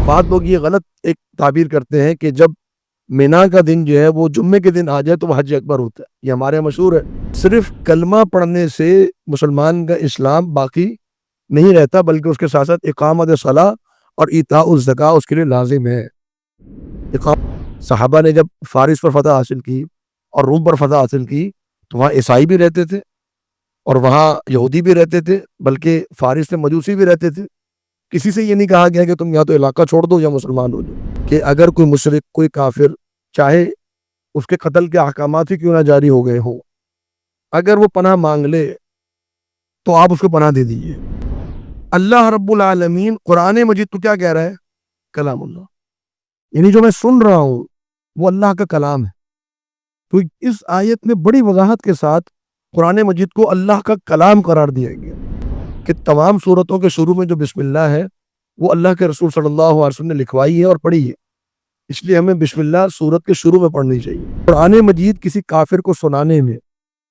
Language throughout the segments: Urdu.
بعض لوگ یہ غلط ایک تعبیر کرتے ہیں کہ جب مینا کا دن جو ہے وہ جمعے کے دن آ جائے تو وہ حج اکبر ہوتا ہے. یہ ہمارے مشہور ہے. صرف کلمہ پڑھنے سے مسلمان کا اسلام باقی نہیں رہتا، بلکہ اس کے ساتھ ساتھ اقامت صلاح اور ایتاء الزکاۃ اس کے لیے لازم ہے. صحابہ نے جب فارس پر فتح حاصل کی اور روم پر فتح حاصل کی تو وہاں عیسائی بھی رہتے تھے اور وہاں یہودی بھی رہتے تھے، بلکہ فارس میں مجوسی بھی رہتے تھے. کسی سے یہ نہیں کہا گیا کہ تم یا تو علاقہ چھوڑ دو یا مسلمان ہو جاؤ. کہ اگر کوئی مشرک، کوئی کافر، چاہے اس کے قتل کے احکامات ہی کیوں نہ جاری ہو گئے ہوں، اگر وہ پناہ مانگ لے تو آپ اس کو پناہ دے دیجیے. اللہ رب العالمین قرآن مجید تو کیا کہہ رہا ہے؟ کلام اللہ. یعنی جو میں سن رہا ہوں وہ اللہ کا کلام ہے. تو اس آیت میں بڑی وضاحت کے ساتھ قرآن مجید کو اللہ کا کلام قرار دیا گیا کہ تمام سورتوں کے شروع میں جو بسم اللہ ہے وہ اللہ کے رسول صلی اللہ علیہ وسلم نے لکھوائی ہے اور پڑھی ہے. اس لیے ہمیں بسم اللہ سورت کے شروع میں پڑھنی چاہیے. قرآن مجید کسی کافر کو سنانے میں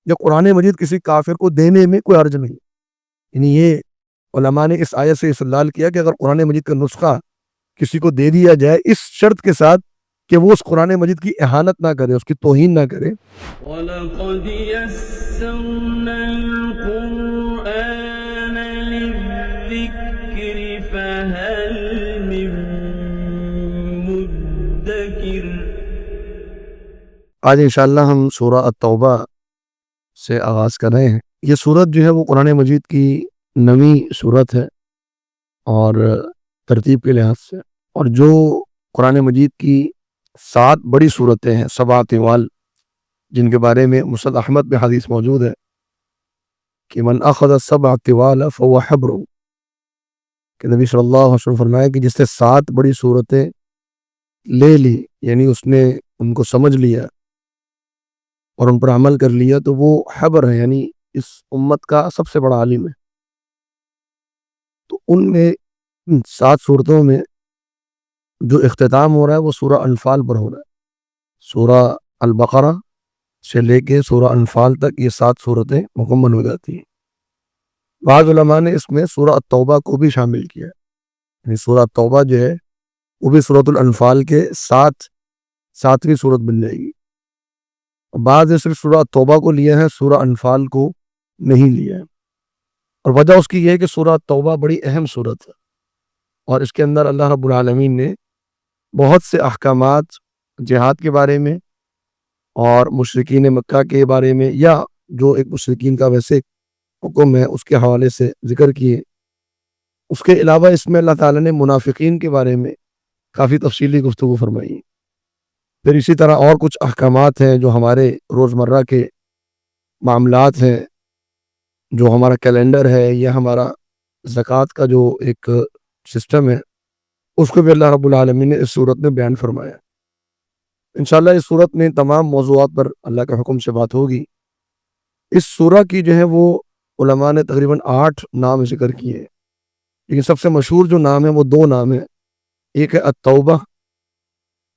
یا قرآن مجید کسی کافر کو دینے میں کوئی حرج نہیں. یعنی یہ علماء نے اس آیت سے استدلال کیا کہ اگر قرآن مجید کا نسخہ کسی کو دے دیا جائے اس شرط کے ساتھ کہ وہ اس قرآن مجید کی اہانت نہ کرے، اس کی توہین نہ کرے. وَلَقَدْ يَسَّرْنَا الْقُرْآنَ لِلذِّكْرِ فَهَلْ مِن مُدَّكِرٍ. آج انشاءاللہ ہم سورہ التوبہ سے آغاز کر رہے ہیں. یہ سورت جو ہے وہ قرآن مجید کی 9ویں سورت ہے اور ترتیب کے لحاظ سے، اور جو قرآن مجید کی 7 بڑی سورتیں ہیں، 7 طوال، جن کے بارے میں مسند احمد میں حدیث موجود ہے کہ من اخذ 7 طوال فهو حبر، کہ نبی صلی اللہ علیہ وسلم فرمایا کہ جس نے 7 بڑی سورتیں لے لی، یعنی اس نے ان کو سمجھ لیا اور ان پر عمل کر لیا، تو وہ حبر ہے، یعنی اس امت کا سب سے بڑا عالم ہے. تو ان میں 7 صورتوں میں جو اختتام ہو رہا ہے وہ سورہ انفال پر ہو رہا ہے. سورہ البقرہ سے لے کے سورہ انفال تک یہ 7 صورتیں مکمل ہو جاتی ہیں. بعض علماء نے اس میں سورہ التوبہ کو بھی شامل کیا ہے. یعنی سورہ التوبہ جو ہے وہ بھی سورۃ الانفال کے 7ویں صورت بن جائے گی. بعض نے صرف سورہ التوبہ کو لیا ہے، سورہ انفال کو نہیں لیا ہے. اور وجہ اس کی یہ ہے کہ سورہ التوبہ بڑی اہم صورت ہے اور اس کے اندر اللہ رب العالمین نے بہت سے احکامات جہاد کے بارے میں اور مشرکین مکہ کے بارے میں، یا جو ایک مشرکین کا ویسے حکم ہے اس کے حوالے سے ذکر کیے. اس کے علاوہ اس میں اللہ تعالیٰ نے منافقین کے بارے میں کافی تفصیلی گفتگو فرمائی. پھر اسی طرح اور کچھ احکامات ہیں جو ہمارے روزمرہ کے معاملات ہیں، جو ہمارا کیلنڈر ہے یا ہمارا زکوٰۃ کا جو ایک سسٹم ہے، اس کو بھی اللہ رب العالمین نے اس صورت میں بیان فرمایا. انشاءاللہ اس صورت میں تمام موضوعات پر اللہ کے حکم سے بات ہوگی. اس سورہ کی جو ہے وہ علماء نے تقریباً 8 نام ذکر کیے ہیں، لیکن سب سے مشہور جو نام ہے وہ 2 نام ہیں. ایک ہے التوبہ،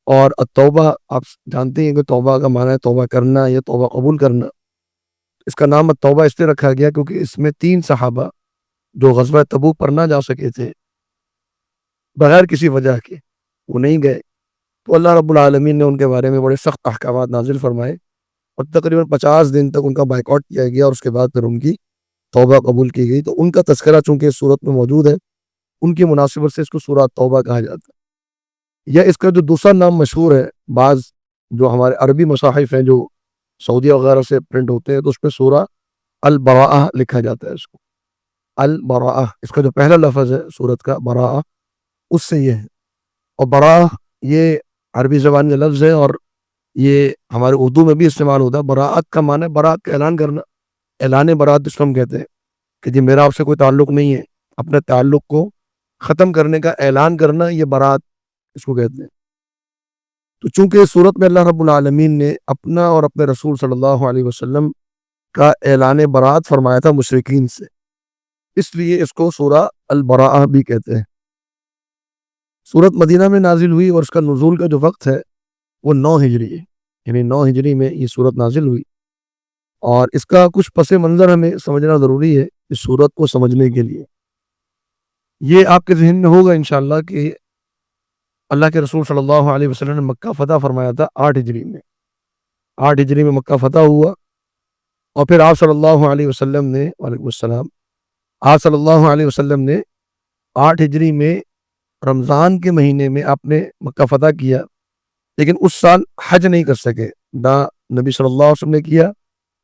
اور التوبہ آپ جانتے ہیں کہ توبہ کا معنی ہے توبہ کرنا یا توبہ قبول کرنا. اس کا نام التوبہ اس لیے رکھا گیا کیونکہ اس میں 3 صحابہ جو غزوہ تبوک پر نہ جا سکے تھے بغیر کسی وجہ کے، وہ نہیں گئے، تو اللہ رب العالمین نے ان کے بارے میں بڑے سخت احکامات نازل فرمائے اور تقریباً 50 دن تک ان کا بائیکاٹ کیا گیا، اور اس کے بعد پھر ان کی توبہ قبول کی گئی. تو ان کا تذکرہ چونکہ اس صورت میں موجود ہے، ان کی مناسبت سے اس کو سورہ توبہ کہا جاتا ہے. یا اس کا جو دوسرا نام مشہور ہے، بعض جو ہمارے عربی مصاحف ہیں جو سعودیہ وغیرہ سے پرنٹ ہوتے ہیں تو اس پہ سورہ البراءہ لکھا جاتا ہے. اس کو البراءہ، اس کا جو پہلا لفظ ہے سورت کا براءہ، اس سے یہ ہے. اور براءہ یہ عربی زبان کا لفظ ہے اور یہ ہمارے اردو میں بھی استعمال ہوتا ہے. براءت کا معنی ہے براءت کا اعلان کرنا، اعلان براءت جس کو ہم کہتے ہیں کہ جی میرا آپ سے کوئی تعلق نہیں ہے، اپنے تعلق کو ختم کرنے کا اعلان کرنا، یہ براءت اس کو کہتے ہیں. تو چونکہ اس صورت میں اللہ رب العالمین نے اپنا اور اپنے رسول صلی اللہ علیہ وسلم کا اعلان براءت فرمایا تھا مشرکین سے، اس لیے اس کو سورہ البراءہ بھی کہتے ہیں. سورت مدینہ میں نازل ہوئی اور اس کا نزول کا جو وقت ہے وہ 9 ہجری ہے، یعنی 9 ہجری میں یہ سورت نازل ہوئی. اور اس کا کچھ پس منظر ہمیں سمجھنا ضروری ہے اس سورت کو سمجھنے کے لیے. یہ آپ کے ذہن میں ہوگا انشاءاللہ کہ اللہ کے رسول صلی اللہ علیہ وسلم نے مکہ فتح فرمایا تھا 8 ہجری میں. 8 ہجری میں مکہ فتح ہوا. اور پھر آپ صلی اللہ علیہ وسلم نے وعلیکم السلام آپ صلی اللہ علیہ وسلم نے 8 ہجری میں رمضان کے مہینے میں آپ نے مکہ فتح کیا. لیکن اس سال حج نہیں کر سکے. نہ نبی صلی اللہ علیہ وسلم نے کیا,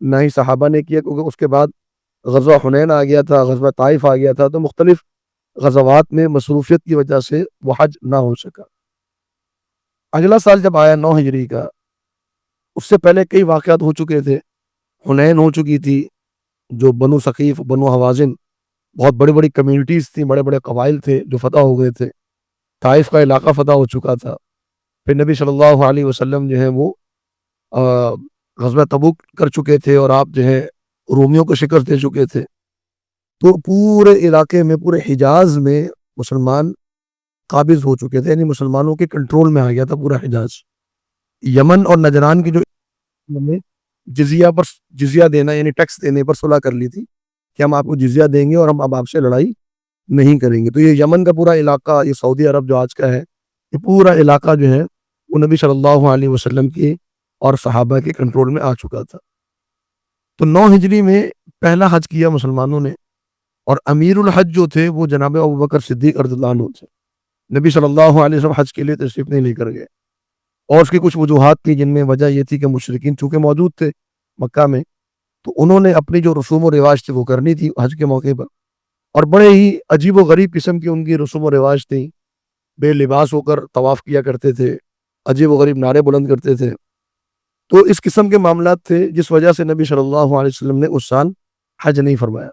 نہ ہی صحابہ نے کیا, کیونکہ اس کے بعد غزوہ حنین آ گیا تھا, غزوہ طائف آ گیا تھا, تو مختلف غزوات میں مصروفیت کی وجہ سے وہ حج نہ ہو سکا. اگلا سال جب آیا 9 ہجری کا, اس سے پہلے کئی واقعات ہو چکے تھے. حنین ہو چکی تھی, جو بنو ثقیف بنو حوازن بہت بڑی بڑی کمیونٹیز تھیں, بڑے بڑے قبائل تھے جو فتح ہو گئے تھے. طائف کا علاقہ فتح ہو چکا تھا. پھر نبی صلی اللہ علیہ وسلم جو ہے وہ غزوہ تبوک کر چکے تھے, اور آپ جو ہے رومیوں کو شکست دے چکے تھے. تو پورے علاقے میں, پورے حجاز میں مسلمان قابض ہو چکے تھے, یعنی مسلمانوں کے کنٹرول میں آ گیا تھا پورا حجاز. یمن اور نجران کی جو جزیہ دینا یعنی ٹیکس دینے پر صلح کر لی تھی کہ ہم آپ کو جزیہ دیں گے اور ہم اب آپ سے لڑائی نہیں کریں گے. تو یہ یمن کا پورا علاقہ, یہ سعودی عرب جو آج کا ہے, یہ پورا علاقہ جو ہے وہ نبی صلی اللہ علیہ وسلم کے اور صحابہ کے کنٹرول میں آ چکا تھا. تو 9 ہجری میں پہلا حج کیا مسلمانوں نے, اور امیر الحج جو تھے وہ جناب ابوبکر صدیق رضی اللہ عنہ تھے. نبی صلی اللہ علیہ وسلم حج کے لیے تشریف نہیں لے کر گئے, اور اس کی کچھ وجوہات تھیں, جن میں وجہ یہ تھی کہ مشرکین چونکہ موجود تھے مکہ میں, تو انہوں نے اپنی جو رسوم و رواج تھی وہ کرنی تھی حج کے موقع پر, اور بڑے ہی عجیب و غریب قسم کی ان کی رسوم و رواج تھیں. بے لباس ہو کر طواف کیا کرتے تھے, عجیب و غریب نعرے بلند کرتے تھے. تو اس قسم کے معاملات تھے جس وجہ سے نبی صلی اللہ علیہ وسلم نے اس سال حج نہیں فرمایا.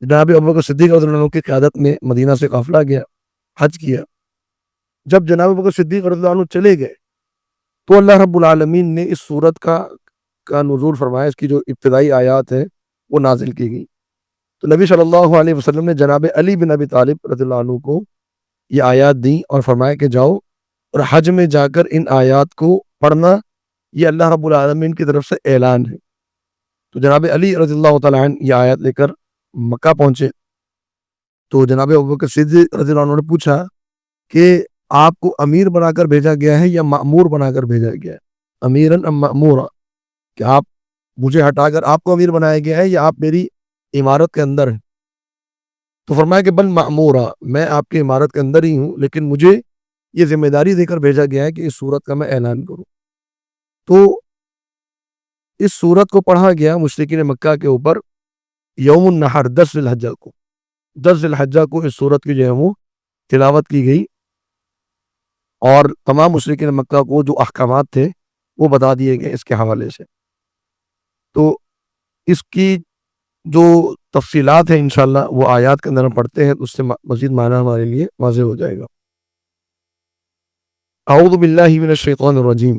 جناب ابوبکر صدیق رضی اللہ عنہ کی قیادت میں مدینہ سے قافلہ گیا, حج کیا. جب جناب ابوبکر صدیق رضی اللہ عنہ چلے گئے تو اللہ رب العالمین نے اس صورت کا نزول فرمایا, اس کی جو ابتدائی آیات ہیں وہ نازل کی گئی. تو نبی صلی اللہ علیہ وسلم نے جناب علی بن ابی طالب رضی اللہ عنہ کو یہ آیات دیں اور فرمایا کہ جاؤ اور حج میں جا کر ان آیات کو پڑھنا, یہ اللہ رب العالمین کی طرف سے اعلان ہے. تو جناب علی رضی اللہ تعالیٰ عنہ یہ آیات لے کر مکہ پہنچے. تو جناب ابوبکر صدیق رضی اللہ عنہ نے پوچھا کہ آپ کو امیر بنا کر بھیجا گیا ہے یا مأمور بنا کر بھیجا گیا ہے, امیرن ام مأمورا, کہ آپ مجھے ہٹا کر آپ کو امیر بنایا گیا ہے یا آپ میری عمارت کے اندر ہیں؟ تو فرمایا کہ بل مأمورا, میں آپ کی عمارت کے اندر ہی ہوں, لیکن مجھے یہ ذمہ داری دے کر بھیجا گیا ہے کہ اس صورت کا میں اعلان کروں. تو اس صورت کو پڑھا گیا مشرکین مکہ کے اوپر یوم النحر 10 ذی الحجہ کو. 10 ذی الحجہ کو اس صورت کی جو ہے وہ تلاوت کی گئی, اور تمام مشرکین مکہ کو جو احکامات تھے وہ بتا دیے گئے اس کے حوالے سے. تو اس کی جو تفصیلات ہیں انشاءاللہ وہ آیات کے اندر ہم پڑھتے ہیں, اس سے مزید معنی ہمارے لیے واضح ہو جائے گا. اعوذ باللہ من الشیطان الرجیم.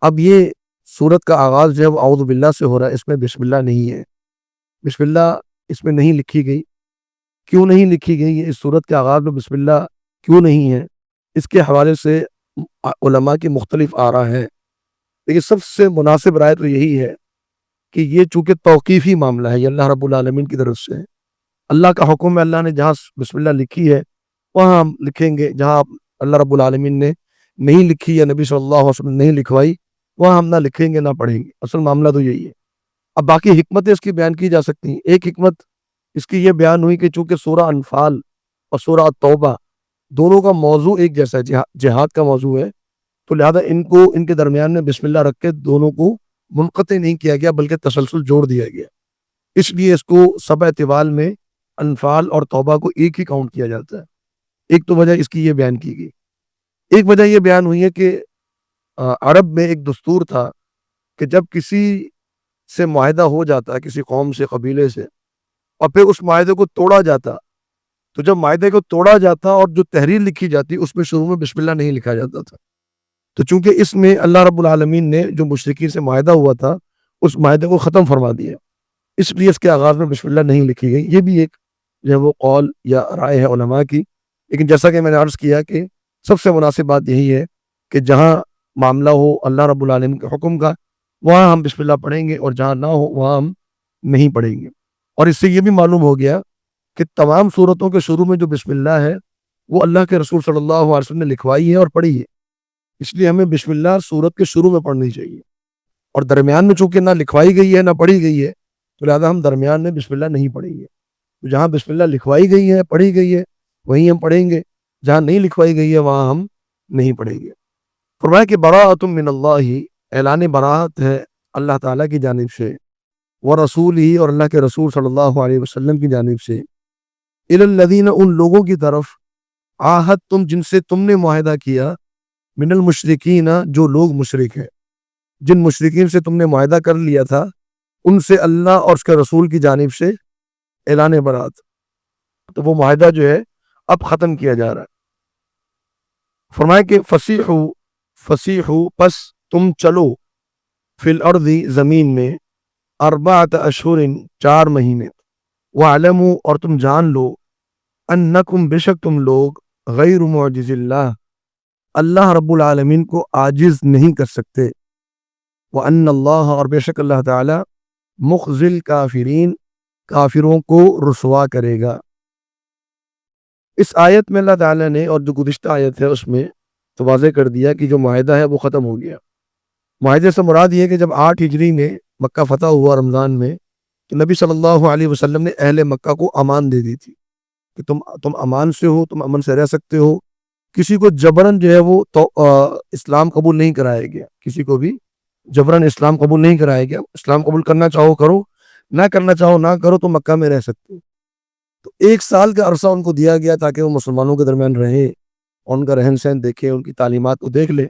اب یہ سورت کا آغاز جو ہے وہ اعوذ باللہ سے ہو رہا ہے, اس میں بسم اللہ نہیں ہے. بسم اللہ اس میں نہیں لکھی گئی. کیوں نہیں لکھی گئی؟ اس سورت کے آغاز میں بسم اللہ کیوں نہیں ہے, اس کے حوالے سے علماء کی مختلف آراء ہیں. لیکن سب سے مناسب رائے تو یہی ہے کہ یہ چونکہ توقیفی معاملہ ہے, یہ اللہ رب العالمین کی طرف سے ہے, اللہ کا حکم ہے. اللہ نے جہاں بسم اللہ لکھی ہے وہاں ہم لکھیں گے, جہاں اللہ رب العالمین نے نہیں لکھی یا نبی صلی اللہ علیہ وسلم نے نہیں لکھوائی وہاں ہم نہ لکھیں گے نہ پڑھیں گے. اصل معاملہ تو یہی ہے. اب باقی حکمتیں اس کی بیان کی جا سکتی ہیں. ایک حکمت اس کی یہ بیان ہوئی کہ چونکہ سورہ انفال اور سورہ توبہ دونوں کا موضوع ایک جیسا ہے, جہاد کا موضوع ہے, تو لہذا ان کے درمیان میں بسم اللہ رکھ کے دونوں کو منقطع نہیں کیا گیا بلکہ تسلسل جوڑ دیا گیا. اس لیے اس کو سبع طوال میں انفال اور توبہ کو ایک ہی کاؤنٹ کیا جاتا ہے. ایک تو وجہ اس کی یہ بیان کی گئی. ایک وجہ یہ بیان ہوئی ہے کہ عرب میں ایک دستور تھا کہ جب کسی سے معاہدہ ہو جاتا کسی قوم سے, قبیلے سے, اور پھر اس معاہدے کو توڑا جاتا, تو جب معاہدے کو توڑا جاتا اور جو تحریر لکھی جاتی اس میں شروع میں بسم اللہ نہیں لکھا جاتا تھا. تو چونکہ اس میں اللہ رب العالمین نے جو مشرکین سے معاہدہ ہوا تھا اس معاہدے کو ختم فرما دیا, اس لیے اس کے آغاز میں بسم اللہ نہیں لکھی گئی. یہ بھی ایک جو ہے وہ قول یا رائے ہے علماء کی. لیکن جیسا کہ میں نے عرض کیا کہ سب سے مناسب بات یہی ہے کہ جہاں معاملہ ہو اللہ رب العالمین کے حکم کا وہاں ہم بسم اللہ پڑھیں گے, اور جہاں نہ ہو وہاں ہم نہیں پڑھیں گے. اور اس سے یہ بھی معلوم ہو گیا کہ تمام صورتوں کے شروع میں جو بسم اللہ ہے وہ اللہ کے رسول صلی اللہ علیہ وسلم نے لکھوائی ہے اور پڑھی ہے، اس لیے ہمیں بسم اللہ سورت کے شروع میں پڑھنی چاہیے، اور درمیان میں چونکہ نہ لکھوائی گئی ہے نہ پڑھی گئی ہے تو لہٰذا ہم درمیان میں بسم اللہ نہیں پڑھیں گے۔ تو جہاں بسم اللہ لکھوائی گئی ہے پڑھی گئی ہے وہیں ہم پڑھیں گے، جہاں نہیں لکھوائی گئی ہے وہاں ہم نہیں پڑھیں گے۔ فرمایا کہ براءۃ من اللہ، اعلان براءت ہے اللہ تعالیٰ کی جانب سے، ورسول ہی، اور اللہ کے رسول صلی اللہ علیہ وسلم کی جانب سے، الی الذین، ان لوگوں کی طرف، عاہدتم، جن سے تم نے معاہدہ کیا، من المشرکین، جو لوگ مشرک ہیں، جن مشرکین سے تم نے معاہدہ کر لیا تھا ان سے اللہ اور اس کے رسول کی جانب سے اعلان برات، تو وہ معاہدہ جو ہے اب ختم کیا جا رہا ہے۔ فرمایا کہ فسیحو، پس تم چلو، فی الارض، زمین میں، اربعۃ اشہر، 4 مہینے، وعلموا، اور تم جان لو، انکم، بے شک تم لوگ، غیر معجز اللہ، اللہ رب العالمین کو عاجز نہیں کر سکتے، وان اللہ، اور بے شک اللہ تعالی، مخزی الکافرین، کافروں کو رسوا کرے گا۔ اس آیت میں اللہ تعالیٰ نے، اور جو گزشتہ آیت ہے اس میں تو واضح کر دیا کہ جو معاہدہ ہے وہ ختم ہو گیا۔ معاہدے سے مراد یہ ہے کہ جب 8 ہجری میں مکہ فتح ہوا رمضان میں، تو نبی صلی اللہ علیہ وسلم نے اہل مکہ کو امان دے دی تھی کہ تم امان سے ہو، تم امن سے رہ سکتے ہو، کسی کو جبرن جو ہے وہ اسلام قبول نہیں کرایا گیا، کسی کو بھی جبرن اسلام قبول نہیں کرایا گیا، اسلام قبول کرنا چاہو کرو، نہ کرنا چاہو نہ کرو، تو مکہ میں رہ سکتے ہو۔ تو 1 سال کا عرصہ ان کو دیا گیا تاکہ وہ مسلمانوں کے درمیان رہیں، ان کا رہن سہن دیکھے، ان کی تعلیمات کو دیکھ لے۔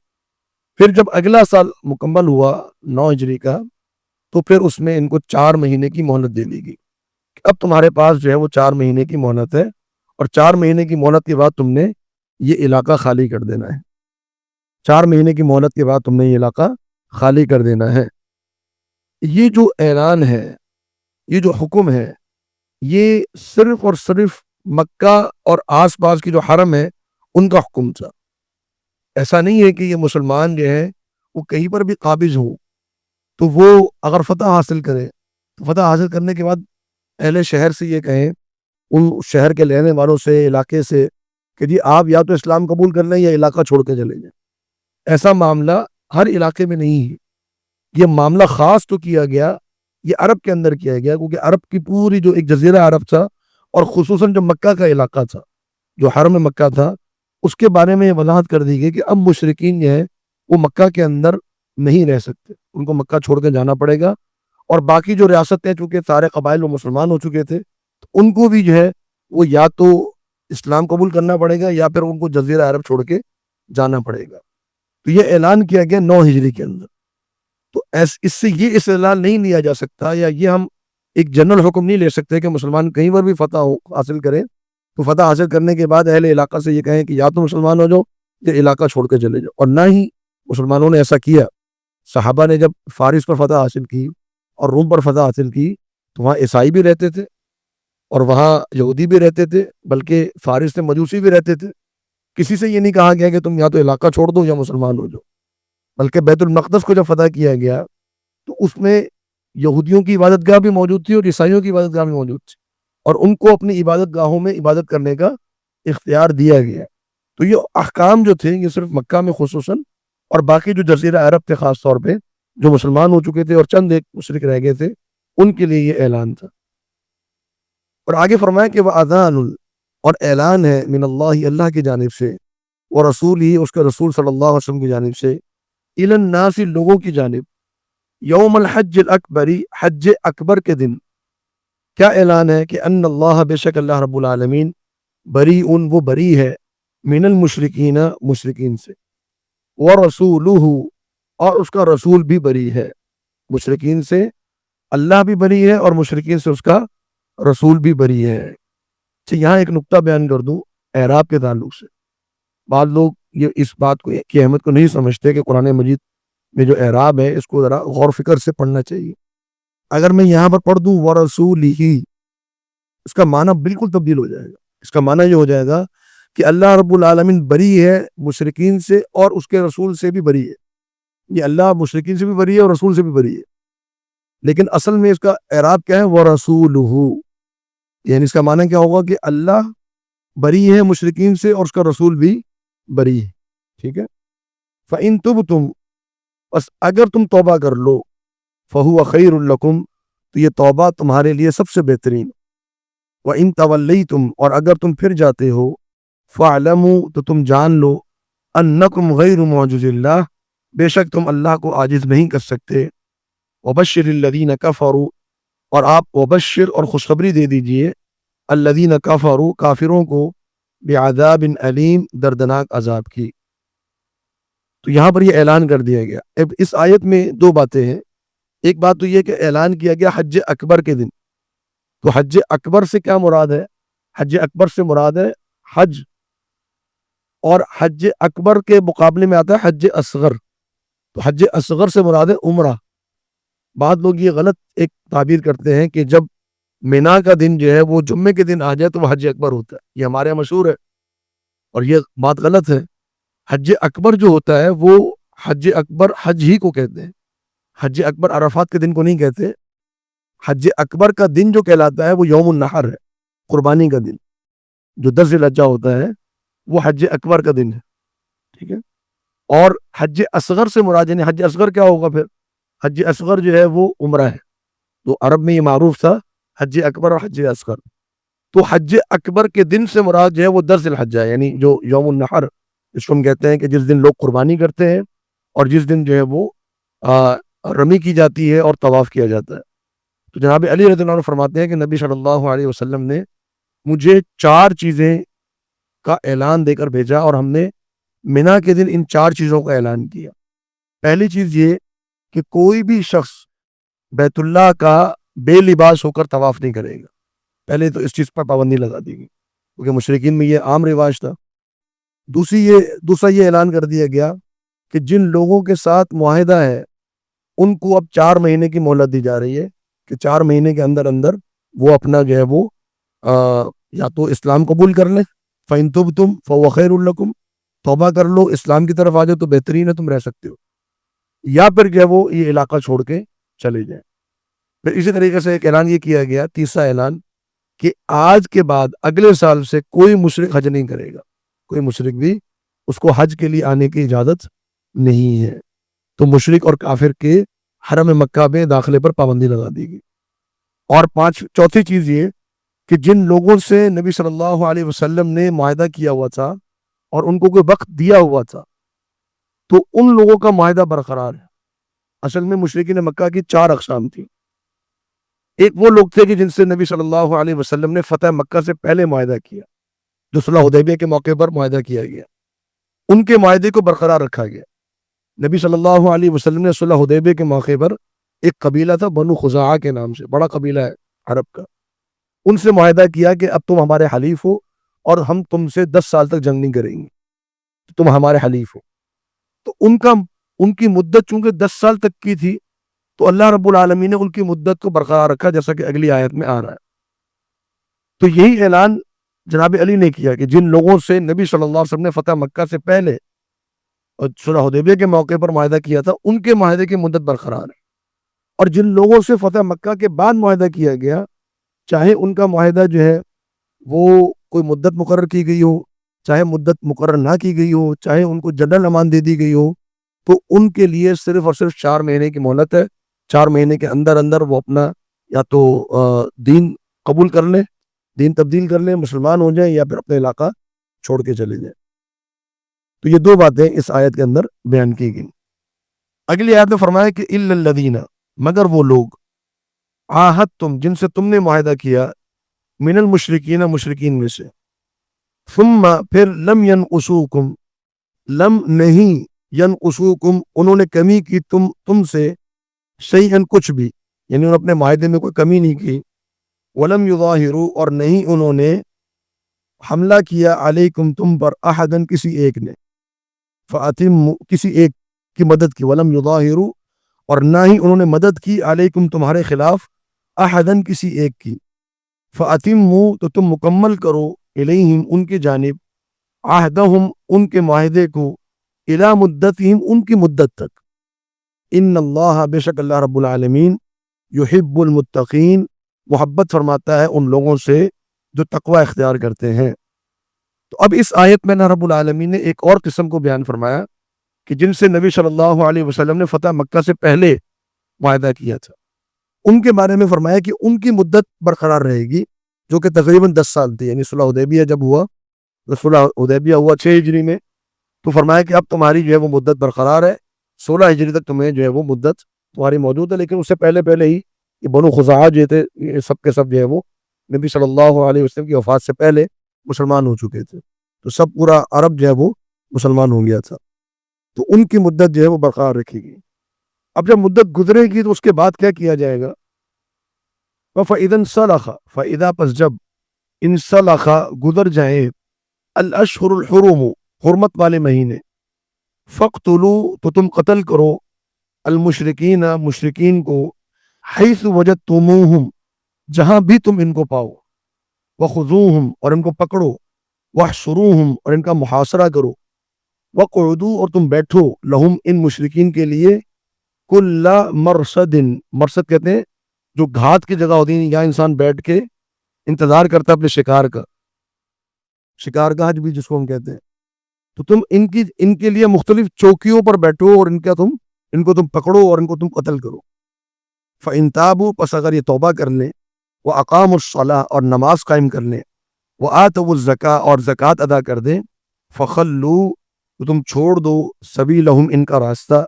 پھر جب اگلا سال مکمل ہوا 9 ہجری کا، تو پھر اس میں ان کو 4 مہینے کی مہلت دے دی گئی، اب تمہارے پاس جو ہے وہ 4 مہینے کی مہلت ہے، اور 4 مہینے کی مہلت کے بعد تم نے یہ علاقہ خالی کر دینا ہے۔ 4 مہینے کی مہلت کے بعد تم نے یہ علاقہ خالی کر دینا ہے۔ یہ جو اعلان ہے، یہ جو حکم ہے، یہ صرف اور صرف مکہ اور آس پاس کی جو حرم ہے ان کا حکم تھا۔ ایسا نہیں ہے کہ یہ مسلمان جو ہے وہ کہیں پر بھی قابض ہوں تو وہ اگر فتح حاصل کرے تو فتح حاصل کرنے کے بعد اہل شہر سے یہ کہیں، ان شہر کے رہنے والوں سے، علاقے سے، کہ جی آپ یا تو اسلام قبول کر لیں یا علاقہ چھوڑ کے چلے جائیں۔ ایسا معاملہ ہر علاقے میں نہیں ہے، یہ معاملہ خاص تو کیا گیا، یہ عرب کے اندر کیا گیا، کیونکہ عرب کی پوری جو ایک جزیرہ عرب تھا، اور خصوصاً جو مکہ کا علاقہ تھا، جو حرم مکہ تھا، اس کے بارے میں یہ وضاحت کر دی گئی کہ اب مشرکین جو ہے وہ مکہ کے اندر نہیں رہ سکتے، ان کو مکہ چھوڑ کے جانا پڑے گا، اور باقی جو ریاستیں، چونکہ سارے قبائل وہ مسلمان ہو چکے تھے، تو ان کو بھی جو ہے وہ یا تو اسلام قبول کرنا پڑے گا یا پھر ان کو جزیرہ عرب چھوڑ کے جانا پڑے گا۔ تو یہ اعلان کیا گیا 9 ہجری کے اندر۔ تو اس سے یہ استدلال نہیں لیا جا سکتا، یا یہ ہم ایک جنرل حکم نہیں لے سکتے کہ مسلمان کہیں پر بھی فتح حاصل کریں تو فتح حاصل کرنے کے بعد اہل علاقہ سے یہ کہیں کہ یا تو مسلمان ہو جاؤ یا علاقہ چھوڑ کے چلے جاؤ، اور نہ ہی مسلمانوں نے ایسا کیا۔ صحابہ نے جب فارس پر فتح حاصل کی اور روم پر فتح حاصل کی تو وہاں عیسائی بھی رہتے تھے اور وہاں یہودی بھی رہتے تھے، بلکہ فارس میں مجوسی بھی رہتے تھے۔ کسی سے یہ نہیں کہا گیا کہ تم یا تو علاقہ چھوڑ دو یا مسلمان ہو جاؤ، بلکہ بیت المقدس کو جب فتح کیا گیا تو اس میں یہودیوں کی عبادت گاہ بھی موجود تھی اور عیسائیوں کی عبادت گاہ بھی موجود تھی، اور ان کو اپنی عبادت گاہوں میں عبادت کرنے کا اختیار دیا گیا۔ تو یہ احکام جو تھے یہ صرف مکہ میں خصوصاً، اور باقی جو جزیرہ عرب تھے خاص طور پہ جو مسلمان ہو چکے تھے اور چند ایک مشرک رہ گئے تھے، ان کے لیے یہ اعلان تھا۔ اور آگے فرمایا کہ وَأَذَانٌ، اور اعلان ہے، من اللہ، اللہ کی جانب سے، ورسول ہی، اس کے رسول صلی اللہ علیہ وسلم کی جانب سے، الی الناس، لوگوں کی جانب، یوم الحج الاکبر، حج اکبر کے دن۔ کیا اعلان ہے کہ ان اللہ، بے شک اللہ رب العالمین، بریء، وہ بری ہے، من المشرکین، مشرکین سے، ورسولہ، اور اس کا رسول بھی بری ہے مشرکین سے، اللہ بھی بری ہے اور مشرکین سے اس کا رسول بھی بری ہے۔ اچھا، یہاں ایک نقطہ بیان کر دوں اعراب کے تعلق سے۔ بعض لوگ یہ اس بات کو، کی اہمیت کو نہیں سمجھتے کہ قرآن مجید میں جو اعراب ہے اس کو ذرا غور فکر سے پڑھنا چاہیے۔ اگر میں یہاں پر پڑھ دوں ورسولہ، اس کا معنی بالکل تبدیل ہو جائے گا۔ اس کا معنی یہ ہو جائے گا کہ اللہ رب العالمین بری ہے مشرکین سے اور اس کے رسول سے بھی بری ہے۔ یہ اللہ مشرکین سے بھی بری ہے اور رسول سے بھی بری ہے، لیکن اصل میں اس کا اعراب کیا ہے؟ ورسولہ، یعنی اس کا معنی کیا ہوگا کہ اللہ بری ہے مشرکین سے اور اس کا رسول بھی بری ہے. ٹھیک ہے. فَإِن تُبْتُمْ، بس اگر تم توبہ کر لو، فَهُوَ خَيْرٌ لَكُمْ، تو یہ توبہ تمہارے لیے سب سے بہترین. وَإِن تَوَلَّيْتُمْ، اور اگر تم پھر جاتے ہو، فَاعْلَمُوا، تو تم جان لو، أَنَّكُمْ غَيْرُ مُعْجِزِ اللَّهِ، بے شک تم اللہ کو عاجز نہیں کر سکتے. وَبَشِّرِ الَّذِينَ كَفَرُوا، اور آپ وبشر اور خوشخبری دے دیجئے الذین کفروا، کافروں کو، بعذاب علیم، دردناک عذاب کی. تو یہاں پر یہ اعلان کر دیا گیا. اب اس آیت میں دو باتیں ہیں. ایک بات تو یہ کہ اعلان کیا گیا حج اکبر کے دن. تو حج اکبر سے کیا مراد ہے؟ حج اکبر سے مراد ہے حج، اور حج اکبر کے مقابلے میں آتا ہے حج اصغر. تو حج اصغر سے مراد ہے عمرہ. بعض لوگ یہ غلط ایک تعبیر کرتے ہیں کہ جب مینا کا دن جو ہے وہ جمعے کے دن آ جائے تو وہ حج اکبر ہوتا ہے. یہ ہمارے یہاں مشہور ہے اور یہ بات غلط ہے. حج اکبر جو ہوتا ہے وہ حج اکبر حج ہی کو کہتے ہیں. حج اکبر عرفات کے دن کو نہیں کہتے. حج اکبر کا دن جو کہلاتا ہے وہ یوم النحر ہے، قربانی کا دن جو 10 ذی الحجہ ہوتا ہے، وہ حج اکبر کا دن ہے. ٹھیک ہے. اور حج اصغر سے مراد، یعنی حج اصغر کیا ہوگا پھر؟ حج اصغر جو ہے وہ عمرہ ہے. تو عرب میں یہ معروف تھا حج اکبر اور حج اصغر. تو حج اکبر کے دن سے مراد جو ہے وہ 10 ذی الحجہ ہے، یعنی جو یوم النحر اس کو ہم کہتے ہیں کہ جس دن لوگ قربانی کرتے ہیں اور جس دن جو ہے وہ رمی کی جاتی ہے اور طواف کیا جاتا ہے. تو جناب علی رضی اللہ عنہ فرماتے ہیں کہ نبی صلی اللہ علیہ وسلم نے مجھے 4 چیزیں کا اعلان دے کر بھیجا اور ہم نے مینا کے دن ان 4 چیزوں کا اعلان کیا. پہلی چیز یہ کہ کوئی بھی شخص بیت اللہ کا بے لباس ہو کر طواف نہیں کرے گا. پہلے تو اس چیز پر پابندی لگا دی گئی کیونکہ مشرکین میں یہ عام رواج تھا. دوسرا یہ اعلان کر دیا گیا کہ جن لوگوں کے ساتھ معاہدہ ہے ان کو اب 4 مہینے کی مہلت دی جا رہی ہے کہ 4 مہینے کے اندر اندر وہ اپنا جو ہے وہ یا تو اسلام قبول کر لیں، فَإِن تُبْتُمْ فَهُوَ خَيْرٌ لَكُمْ، توبہ کر لو، اسلام کی طرف آ جاؤ تو بہترین ہے، تم رہ سکتے ہو، یا پھر جو ہے وہ یہ علاقہ چھوڑ کے چلے جائیں. پھر اسی طریقے سے ایک اعلان یہ کیا گیا، تیسرا اعلان، کہ آج کے بعد اگلے سال سے کوئی مشرک حج نہیں کرے گا. کوئی مشرک بھی اس کو حج کے لیے آنے کی اجازت نہیں ہے. تو مشرک اور کافر کے حرم مکہ میں داخلے پر پابندی لگا دی گئی. اور چوتھی چیز یہ کہ جن لوگوں سے نبی صلی اللہ علیہ وسلم نے معاہدہ کیا ہوا تھا اور ان کو کوئی وقت دیا ہوا تھا تو ان لوگوں کا معاہدہ برقرار ہے. اصل میں مشرکین مکہ کی 4 اقسام تھی. ایک وہ لوگ تھے کہ جن سے نبی صلی اللہ علیہ وسلم نے فتح مکہ سے پہلے معاہدہ کیا، جو صلح حدیبیہ کے موقع پر معاہدہ کیا گیا. ان کے معاہدے کو برقرار رکھا گیا. نبی صلی اللہ علیہ وسلم نے صلح حدیبیہ کے موقع پر ایک قبیلہ تھا بنو خزاعہ کے نام سے، بڑا قبیلہ ہے عرب کا، ان سے معاہدہ کیا کہ اب تم ہمارے حلیف ہو اور ہم تم سے 10 سال تک جنگ نہیں کریں گے، تم ہمارے حلیف ہو. تو ان کی مدت چونکہ 10 سال تک کی تھی تو اللہ رب العالمین نے ان کی مدت کو برقرار رکھا، جیسا کہ اگلی آیت میں آ رہا ہے. تو یہی اعلان جناب علی نے کیا کہ جن لوگوں سے نبی صلی اللہ علیہ وسلم نے فتح مکہ سے پہلے اور صلح حدیبیہ کے موقع پر معاہدہ کیا تھا ان کے معاہدے کی مدت برقرار ہے. اور جن لوگوں سے فتح مکہ کے بعد معاہدہ کیا گیا، چاہے ان کا معاہدہ جو ہے وہ کوئی مدت مقرر کی گئی ہو، چاہے مدت مقرر نہ کی گئی ہو، چاہے ان کو جنرل امان دے دی گئی ہو، تو ان کے لیے صرف اور صرف 4 مہینے کی مہلت ہے. 4 مہینے کے اندر اندر وہ اپنا یا تو دین قبول کر لیں، دین تبدیل کر لیں، مسلمان ہو جائیں، یا پھر اپنے علاقہ چھوڑ کے چلے جائیں. تو یہ 2 باتیں اس آیت کے اندر بیان کی گئی. اگلی آیت میں فرمایا کہ الا الذین، مگر وہ لوگ، عاہدتم، جن سے تم نے معاہدہ کیا، من المشرکین، مشرکین میں سے، ثم، پھر، لم ینقصوکم، لم نہیں، ینقصوکم، انہوں نے کمی کی تم سے، شیئن، کچھ بھی، یعنی انہوں نے اپنے معاہدے میں کوئی کمی نہیں کی، ولم یظاہروا، اور نہیں انہوں نے حملہ کیا، علیکم، تم پر، احدن، کسی ایک نے، فاتموا، کسی ایک کی مدد کی، ولم یظاہروا، اور نہ ہی انہوں نے مدد کی، علیکم، تمہارے خلاف، احدن، کسی ایک کی، فاتموا، تو تم مکمل کرو، الیہم، ان کی جانب، عہدہم، ان کے معاہدے کو، الی مدتہم، ان کی مدت تک، ان اللہ، بے شک اللہ رب العالمین، یحب المتقین، محبت فرماتا ہے ان لوگوں سے جو تقوی اختیار کرتے ہیں. تو اب اس آیت میں رب العالمین نے ایک اور قسم کو بیان فرمایا کہ جن سے نبی صلی اللہ علیہ وسلم نے فتح مکہ سے پہلے معاہدہ کیا تھا، ان کے بارے میں فرمایا کہ ان کی مدت برقرار رہے گی، جو کہ تقریباً 10 سال تھی. یعنی صلح حدیبیہ جب ہوا، صلح حدیبیہ ہوا 6 ہجری میں، تو فرمایا کہ اب تمہاری جو ہے وہ مدت برقرار ہے، 16 ہجری تک تمہیں جو ہے وہ مدت تمہاری موجود ہے. لیکن اس سے پہلے ہی یہ بنو خزاعہ جو تھے، یہ سب کے سب جو ہے وہ نبی صلی اللہ علیہ وسلم کی وفات سے پہلے مسلمان ہو چکے تھے، تو سب پورا عرب جو ہے وہ مسلمان ہو گیا تھا. تو ان کی مدت جو ہے وہ برقرار رکھے گی. اب جب مدت گزرے گی تو اس کے بعد کیا کیا جائے گا؟ فَإِذَا انسَلَخَ، فَإِذَا پس جب انسلخ گزر جائیں الاشہر الحرم حرمت والے مہینے، فَاقْتُلُوا تو تم قتل کرو المشرکین مشرکین کو، حیث وجدتموہم جہاں بھی تم ان کو پاؤ، وخذوہم اور ان کو پکڑو، واحصروہم اور ان کا محاصرہ کرو، وقعدوا اور تم بیٹھو لہم ان مشرکین کے لیے، کل مرصد، مرصد کہتے ہیں جو گھات کی جگہ ہوتی ہے، یا انسان بیٹھ کے انتظار کرتا ہے اپنے شکار کا، شکار گاہ بھی جس کو ہم کہتے ہیں. تو تم ان کے لیے مختلف چوکیوں پر بیٹھو اور ان کو تم پکڑو اور ان کو تم قتل کرو. فَإِن تابوا پس اگر یہ توبہ کر لیں، وَأَقَامُوا الصَّلَاةَ اور نماز قائم کر لیں، وَآتَوُا الزَّكَاةَ اور زکوٰۃ ادا کر دیں، فَخَلُّوا تو تم چھوڑ دو سبیلہم ان کا راستہ،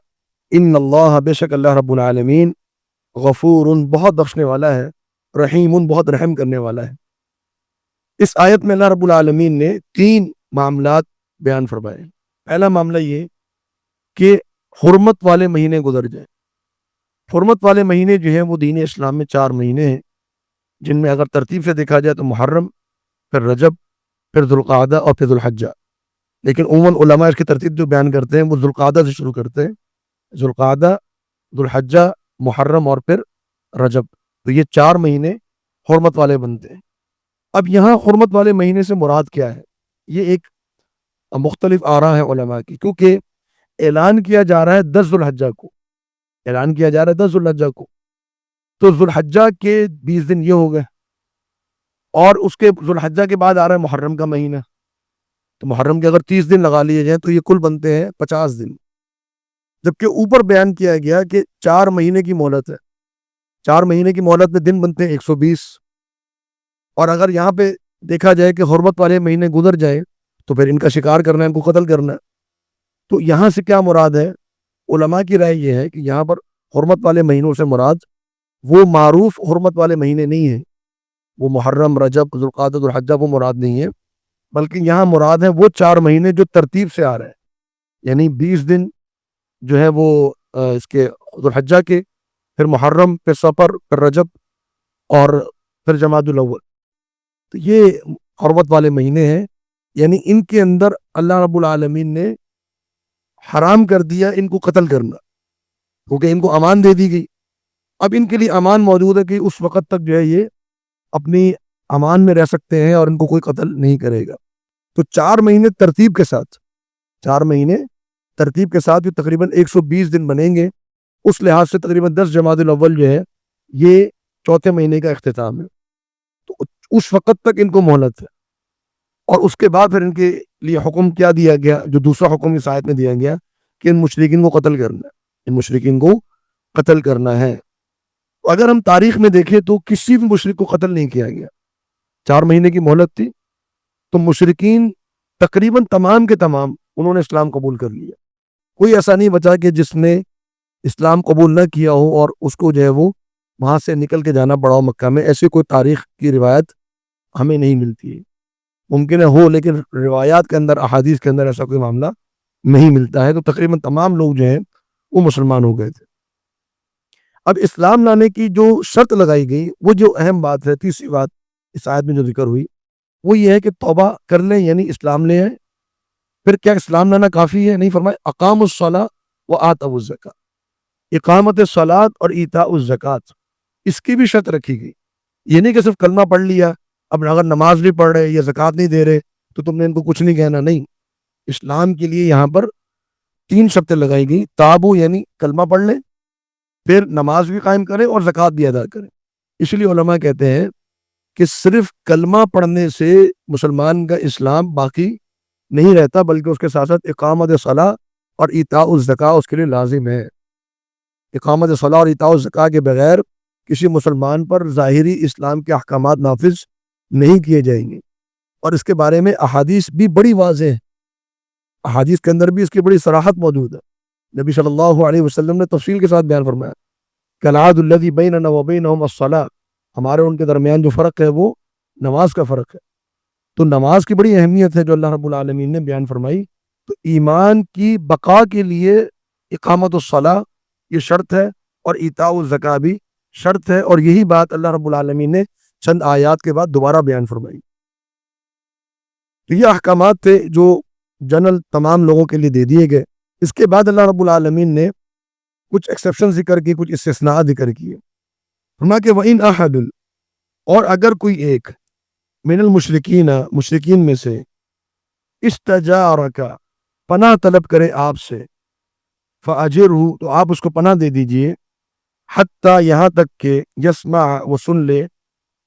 ان اللہ بے شک اللہ رب العالمین غفور بہت بخشنے والا ہے، رحیم بہت رحم کرنے والا ہے. اس آیت میں اللہ رب العالمین نے 3 معاملات بیان فرمائے. پہلا معاملہ یہ کہ حرمت والے مہینے گزر جائیں. حرمت والے مہینے جو ہیں وہ دین اسلام میں 4 مہینے ہیں، جن میں اگر ترتیب سے دیکھا جائے تو محرم، پھر رجب، پھر ذوالقعدہ اور پھر ذوالحجہ. لیکن عموماً علماء اس کی ترتیب جو بیان کرتے ہیں وہ ذوالقعدہ سے شروع کرتے ہیں، ذوالقعدہ، ذوالحجہ، محرم اور پھر رجب. تو یہ 4 مہینے حرمت والے بنتے ہیں. اب یہاں حرمت والے مہینے سے مراد کیا ہے؟ یہ ایک مختلف آراء ہیں علماء کی، کیونکہ اعلان کیا جا رہا ہے 10 ذوالحجہ کو، اعلان کیا جا رہا ہے 10 ذوالحجہ کو، تو ذوالحجہ کے 20 دن یہ ہو گئے، اور اس کے ذوالحجہ کے بعد آ رہا ہے محرم کا مہینہ، تو محرم کے اگر 30 دن لگا لیے جائیں تو یہ کل بنتے ہیں 50 دن. جبکہ اوپر بیان کیا گیا کہ 4 مہینے کی مہلت ہے، 4 مہینے کی مہلت میں دن بنتے ہیں 120. اور اگر یہاں پہ دیکھا جائے کہ حرمت والے مہینے گزر جائے تو پھر ان کا شکار کرنا ہے، ان کو قتل کرنا ہے. تو یہاں سے کیا مراد ہے؟ علماء کی رائے یہ ہے کہ یہاں پر حرمت والے مہینوں سے مراد وہ معروف حرمت والے مہینے نہیں ہیں، وہ محرم، رجب، ذوالقعدہ، ذوالحجہ وہ مراد نہیں ہے، بلکہ یہاں مراد ہے وہ 4 مہینے جو ترتیب سے آ رہے ہیں. یعنی 20 دن جو ہے وہ اس کے ذوالحجہ کے، پھر محرم، پھر صفر، پھر رجب اور پھر جمادی الاول. تو یہ حرمت والے مہینے ہیں، یعنی ان کے اندر اللہ رب العالمین نے حرام کر دیا ان کو قتل کرنا، کیونکہ ان کو امان دے دی گئی. اب ان کے لیے امان موجود ہے کہ اس وقت تک جو ہے یہ اپنی امان میں رہ سکتے ہیں اور ان کو کوئی قتل نہیں کرے گا. تو 4 مہینے ترتیب کے ساتھ، 4 مہینے ترتیب کے ساتھ جو تقریباً 120 دن بنیں گے، اس لحاظ سے تقریباً 10 جمادی الاول جو ہے یہ 4تھے مہینے کا اختتام ہے. تو اس وقت تک ان کو مہلت ہے، اور اس کے بعد پھر ان کے لیے حکم کیا دیا گیا، جو دوسرا حکم اس آیت میں دیا گیا کہ ان مشرکین کو قتل کرنا ہے، ان مشرکین کو قتل کرنا ہے. اگر ہم تاریخ میں دیکھیں تو کسی بھی مشرک کو قتل نہیں کیا گیا، 4 مہینے کی مہلت تھی، تو مشرکین تقریباً تمام کے تمام انہوں نے اسلام قبول کر لیا. کوئی ایسا نہیں بچا کہ جس نے اسلام قبول نہ کیا ہو اور اس کو جو ہے وہ وہاں سے نکل کے جانا پڑا ہو مکہ میں. ایسی کوئی تاریخ کی روایت ہمیں نہیں ملتی ہے، ممکن ہے ہو، لیکن روایات کے اندر، احادیث کے اندر ایسا کوئی معاملہ نہیں ملتا ہے. تو تقریباً تمام لوگ جو ہیں وہ مسلمان ہو گئے تھے. اب اسلام لانے کی جو شرط لگائی گئی، وہ جو اہم بات ہے، تیسری بات اس آیت میں جو ذکر ہوئی، وہ یہ ہے کہ توبہ کر لیں، یعنی اسلام لے آئیں. پھر کیا اسلام لانا کافی ہے؟ نہیں، فرمائے اقاموا الصلاۃ وآتوا الزکاۃ، اقامت صلاۃ اور ایتاء الزکاۃ، اس کی بھی شرط رکھی گئی. یہ نہیں کہ صرف کلمہ پڑھ لیا، اب اگر نماز نہیں پڑھ رہے یا زکوٰۃ نہیں دے رہے تو تم نے ان کو کچھ نہیں کہنا. نہیں، اسلام کے لیے یہاں پر 3 شرطیں لگائی گئی. تابو یعنی کلمہ پڑھ لیں، پھر نماز بھی قائم کریں اور زکوٰۃ بھی ادا کریں. اس لیے علماء کہتے ہیں کہ صرف کلمہ پڑھنے سے مسلمان کا اسلام باقی نہیں رہتا، بلکہ اس کے ساتھ ساتھ اقامت صلاح اور ایتاء الزکاۃ اس کے لیے لازم ہے۔ اقامت صلاح اور ایتاء الزکاۃ کے بغیر کسی مسلمان پر ظاہری اسلام کے احکامات نافذ نہیں کیے جائیں گے، اور اس کے بارے میں احادیث بھی بڑی واضح ہیں۔ احادیث کے اندر بھی اس کی بڑی صراحت موجود ہے۔ نبی صلی اللہ علیہ وسلم نے تفصیل کے ساتھ بیان فرمایا کہ العہد الذی بیننا وبینہم الصلاۃ، ہمارے ان کے درمیان جو فرق ہے وہ نماز کا فرق ہے۔ تو نماز کی بڑی اہمیت ہے جو اللہ رب العالمین نے بیان فرمائی۔ تو ایمان کی بقا کے لیے اقامت الصلاۃ یہ شرط ہے، اور ایتاء الزکاۃ بھی شرط ہے، اور یہی بات اللہ رب العالمین نے چند آیات کے بعد دوبارہ بیان فرمائی۔ تو یہ احکامات تھے جو جنرل تمام لوگوں کے لیے دے دیے گئے۔ اس کے بعد اللہ رب العالمین نے کچھ ایکسیپشن ذکر کی، کچھ استثناء ذکر کیے۔ فرمایا کہ وَإِنْ أَحَدٌ، اور اگر کوئی ایک من المشرکین، مشرکین میں سے، استجارک، پناہ طلب کرے آپ سے، فَأَجِرْهُ، تو آپ اس کو پناہ دے دیجئے، حتیٰ یہاں تک کہ یسمع، وہ سن لے،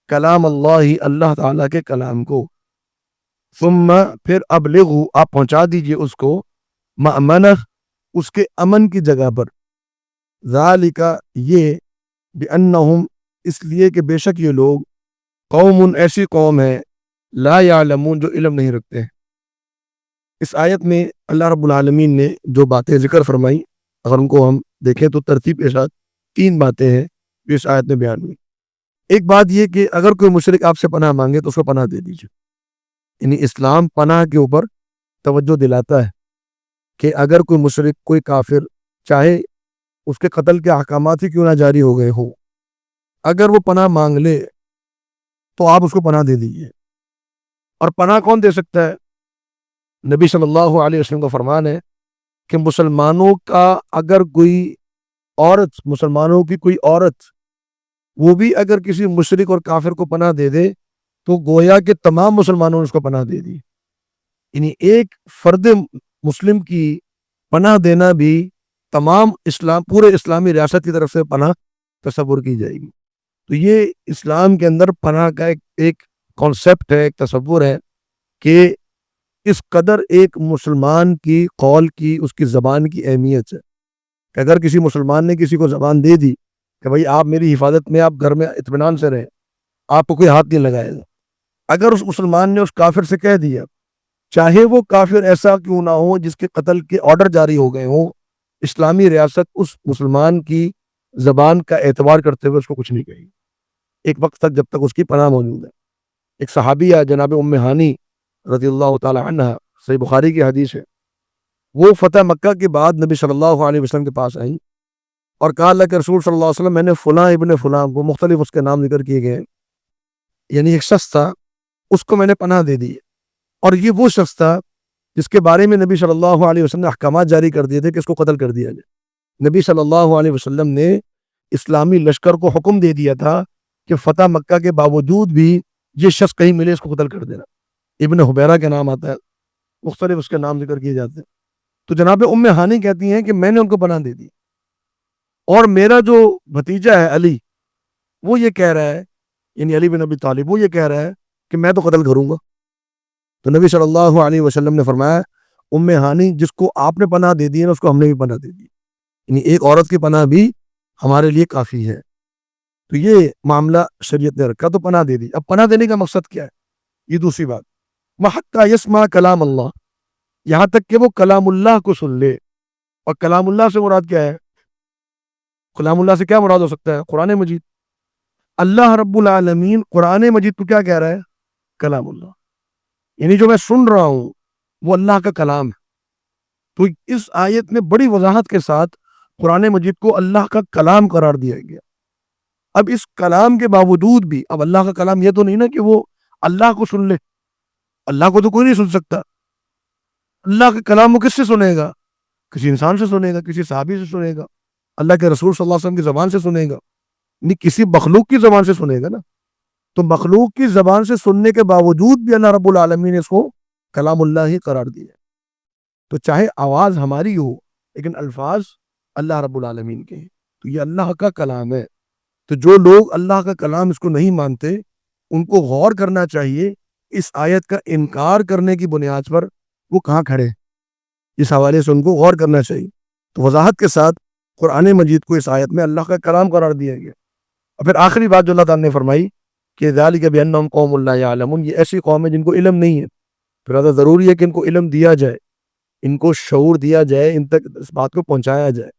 کلام اللہ، اللہ تعالیٰ کے کلام کو، ثم، پھر ابلغہ، آپ پہنچا دیجئے اس کو، مأمنہ، اس کے امن کی جگہ پر، ذالک، یہ، بأنہم، اس لیے کہ بے شک یہ لوگ، قوم، ایسی قوم ہے، لا یعلمون، جو علم نہیں رکھتے ہیں۔ اس آیت میں اللہ رب العالمین نے جو باتیں ذکر فرمائی، اگر ان کو ہم دیکھیں تو ترتیب کے ساتھ 3 باتیں ہیں جو اس آیت میں بیان ہوئی۔ ایک بات یہ کہ اگر کوئی مشرک آپ سے پناہ مانگے تو اس کو پناہ دے دیجیے، یعنی اسلام پناہ کے اوپر توجہ دلاتا ہے کہ اگر کوئی مشرک، کوئی کافر، چاہے اس کے قتل کے احکامات ہی کیوں نہ جاری ہو گئے ہوں، اگر وہ پناہ مانگ لے تو آپ اس کو پناہ دے دیجیے۔ اور پناہ کون دے سکتا ہے؟ نبی صلی اللہ علیہ وسلم کا فرمان ہے کہ مسلمانوں کا اگر کوئی عورت، مسلمانوں کی کوئی عورت، وہ بھی اگر کسی مشرک اور کافر کو پناہ دے دے تو گویا کہ تمام مسلمانوں نے اس کو پناہ دے دی۔ یعنی ایک فرد مسلم کی پناہ دینا بھی تمام پورے اسلامی ریاست کی طرف سے پناہ تصور کی جائے گی۔ تو یہ اسلام کے اندر پناہ کا ایک کانسیپٹ ہے، ایک تصور ہے کہ اس قدر ایک مسلمان کی قول کی، اس کی زبان کی اہمیت ہے کہ اگر کسی مسلمان نے کسی کو زبان دے دی کہ بھائی آپ میری حفاظت میں، آپ گھر میں اطمینان سے رہیں، آپ کو کوئی ہاتھ نہیں لگائے گا، اگر اس مسلمان نے اس کافر سے کہہ دیا، چاہے وہ کافر ایسا کیوں نہ ہو جس کے قتل کے آرڈر جاری ہو گئے ہوں، اسلامی ریاست اس مسلمان کی زبان کا اعتبار کرتے ہوئے اس کو کچھ نہیں کہے گی ایک وقت تک، جب تک اس کی پناہ موجود ہے۔ ایک صحابیہ جناب ام ہانی رضی اللہ تعالی عنہ، صحیح بخاری کی حدیث ہے، وہ فتح مکہ کے بعد نبی صلی اللہ علیہ وسلم کے پاس آئیں اور کہا اللہ کے رسول صلی اللہ علیہ وسلم، میں نے فلاں ابن فلاں، وہ مختلف اس کے نام ذکر کیے گئے، یعنی ایک شخص تھا، اس کو میں نے پناہ دے دی، اور یہ وہ شخص تھا جس کے بارے میں نبی صلی اللہ علیہ وسلم نے احکامات جاری کر دیے تھے کہ اس کو قتل کر دیا جائے۔ نبی صلی اللہ علیہ وسلم نے اسلامی لشکر کو حکم دے دیا تھا کہ فتح مکہ کے باوجود بھی یہ شخص کہیں ملے اس کو قتل کر دینا۔ ابن حبیرہ کے نام آتا ہے، مختلف اس کے نام ذکر کیے جاتے ہیں۔ تو جناب ام ہانی کہتی ہیں کہ میں نے ان کو پناہ دے دی، اور میرا جو بھتیجا ہے علی، وہ یہ کہہ رہا ہے، یعنی علی بن ابی طالب، وہ یہ کہہ رہا ہے کہ میں تو قتل کروں گا۔ تو نبی صلی اللہ علیہ وسلم نے فرمایا، ام ہانی، جس کو آپ نے پناہ دے دی ہے نا، اس کو ہم نے بھی پناہ دے دی، یعنی ایک عورت کی پناہ بھی ہمارے لیے کافی ہے۔ تو یہ معاملہ شریعت نے رکھا، تو پناہ دے دی۔ اب پناہ دینے کا مقصد کیا ہے؟ یہ دوسری بات، وَحَتَّى يَسْمَعَ کلام اللہ، یہاں تک کہ وہ کلام اللہ کو سن لے۔ اور کلام اللہ سے مراد کیا ہے؟ کلام اللہ سے کیا مراد ہو سکتا ہے؟ قرآن مجید۔ اللہ رب العالمین قرآن مجید کو کیا کہہ رہا ہے؟ کلام اللہ، یعنی جو میں سن رہا ہوں وہ اللہ کا کلام ہے۔ تو اس آیت میں بڑی وضاحت کے ساتھ قرآن مجید کو اللہ کا کلام قرار دیا گیا۔ اب اس کلام کے باوجود بھی، اب اللہ کا کلام یہ تو نہیں نا کہ وہ اللہ کو سن لے، اللہ کو تو کوئی نہیں سن سکتا۔ اللہ کا کلام وہ کس سے سنے گا؟ کسی انسان سے سنے گا، کسی صحابی سے سنے گا، اللہ کے رسول صلی اللہ علیہ وسلم کی زبان سے سنے گا، نہیں کسی مخلوق کی زبان سے سنے گا نا۔ تو مخلوق کی زبان سے سننے کے باوجود بھی اللہ رب العالمین نے اس کو کلام اللہ ہی قرار دیا۔ تو چاہے آواز ہماری ہو لیکن الفاظ اللہ رب العالمین کے ہیں، تو یہ اللہ کا کلام ہے۔ تو جو لوگ اللہ کا کلام اس کو نہیں مانتے، ان کو غور کرنا چاہیے اس آیت کا انکار کرنے کی بنیاد پر وہ کہاں کھڑے، اس حوالے سے ان کو غور کرنا چاہیے۔ تو وضاحت کے ساتھ قرآن مجید کو اس آیت میں اللہ کا کلام قرار دیا گیا۔ اور پھر آخری بات جو اللہ تعالیٰ نے فرمائی کہ ذالک بأنہم قوم لا یعلمون، یہ ایسی قوم ہے جن کو علم نہیں ہے، پھر زیادہ ضروری ہے کہ ان کو علم دیا جائے، ان کو شعور دیا جائے، ان تک اس بات کو پہنچایا جائے۔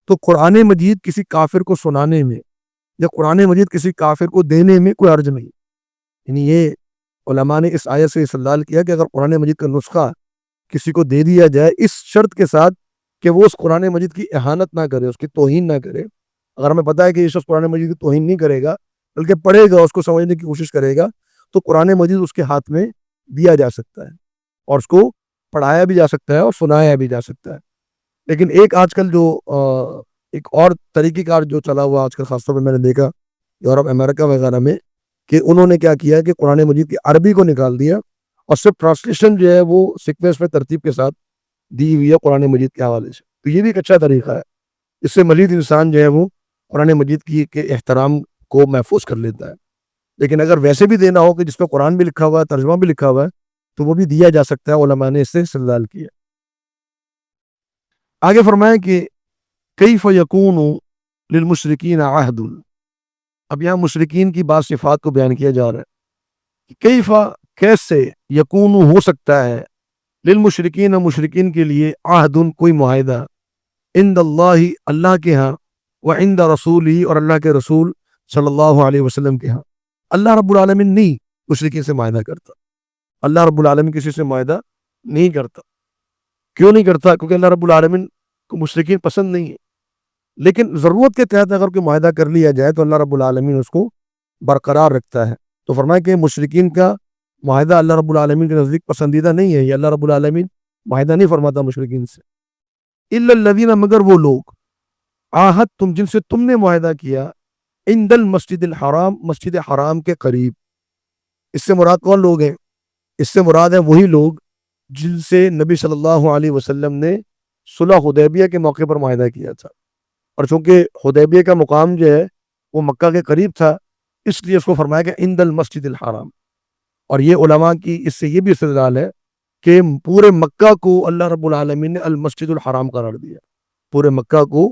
تو قرآن مجید کسی کافر کو سنانے میں یا قرآن مجید کسی کافر کو دینے میں کوئی حرج نہیں، یعنی یہ علماء نے اس آیت سے استدلال کیا کہ اگر قرآن مجید کا نسخہ کسی کو دے دیا جائے اس شرط کے ساتھ کہ وہ اس قرآن مجید کی اہانت نہ کرے، اس کی توہین نہ کرے، اگر ہمیں پتہ ہے کہ یہ شخص قرآن مجید کی توہین نہیں کرے گا بلکہ پڑھے گا، اس کو سمجھنے کی کوشش کرے گا، تو قرآن مجید اس کے ہاتھ میں دیا جا سکتا ہے اور اس کو پڑھایا بھی جا سکتا ہے اور سنایا بھی جا سکتا ہے۔ لیکن ایک آج کل جو ایک اور طریقہ کار جو چلا ہوا آج کل، خاص طور پہ میں نے دیکھا یورپ امریکہ وغیرہ میں، کہ انہوں نے کیا کیا کہ قرآن مجید کی عربی کو نکال دیا اور صرف ٹرانسلیشن جو ہے وہ سیکوینس میں ترتیب کے ساتھ دی ہوئی ہے قرآن مجید کے حوالے سے۔ تو یہ بھی ایک اچھا طریقہ ہے، اس سے مزید انسان جو ہے وہ قرآن مجید کی کے احترام کو محفوظ کر لیتا ہے۔ لیکن اگر ویسے بھی دینا ہو کہ جس پہ قرآن بھی لکھا ہوا ہے، ترجمہ بھی لکھا ہوا ہے، تو وہ بھی دیا جا سکتا ہے، علماء نے اس سے استدلال کیا۔ آگے فرمایا کہ کیف یکون للمشرکین عہد، اب یہاں مشرکین کی بعض صفات کو بیان کیا جا رہا ہے۔ کیف، کیسے، یکون ہو سکتا ہے، للمشرکین، مشرکین کے لیے، عہد کوئی معاہدہ، عند اللہ اللہ کے ہاں، وعند رسولی اور اللہ کے رسول صلی اللہ علیہ وسلم کے ہاں۔ اللہ رب العالمین نہیں مشرکین سے معاہدہ کرتا، اللہ رب العالمین کسی سے معاہدہ نہیں کرتا۔ کیوں نہیں کرتا؟ کیونکہ اللہ رب العالمین کو مشرکین پسند نہیں ہے، لیکن ضرورت کے تحت اگر کوئی معاہدہ کر لیا جائے تو اللہ رب العالمین اس کو برقرار رکھتا ہے۔ تو فرمایا کہ مشرکین کا معاہدہ اللہ رب العالمین کے نزدیک پسندیدہ نہیں ہے، یہ اللہ رب العالمین معاہدہ نہیں فرماتا مشرکین سے۔ الا الذین، مگر وہ لوگ، عاہدتم، جن سے تم نے معاہدہ کیا، عند المسجد الحرام، مسجد حرام کے قریب۔ اس سے مراد کون لوگ ہیں؟ اس سے مراد ہیں وہی لوگ جن سے نبی صلی اللہ علیہ وسلم نے صلح حدیبیہ کے موقع پر معاہدہ کیا تھا، اور چونکہ حدیبیہ کا مقام جو ہے وہ مکہ کے قریب تھا، اس لیے اس کو فرمایا کہ عند المسجد الحرام۔ اور یہ علماء کی اس سے یہ بھی استدلال ہے کہ پورے مکہ کو اللہ رب العالمین نے المسجد الحرام قرار دیا، پورے مکہ کو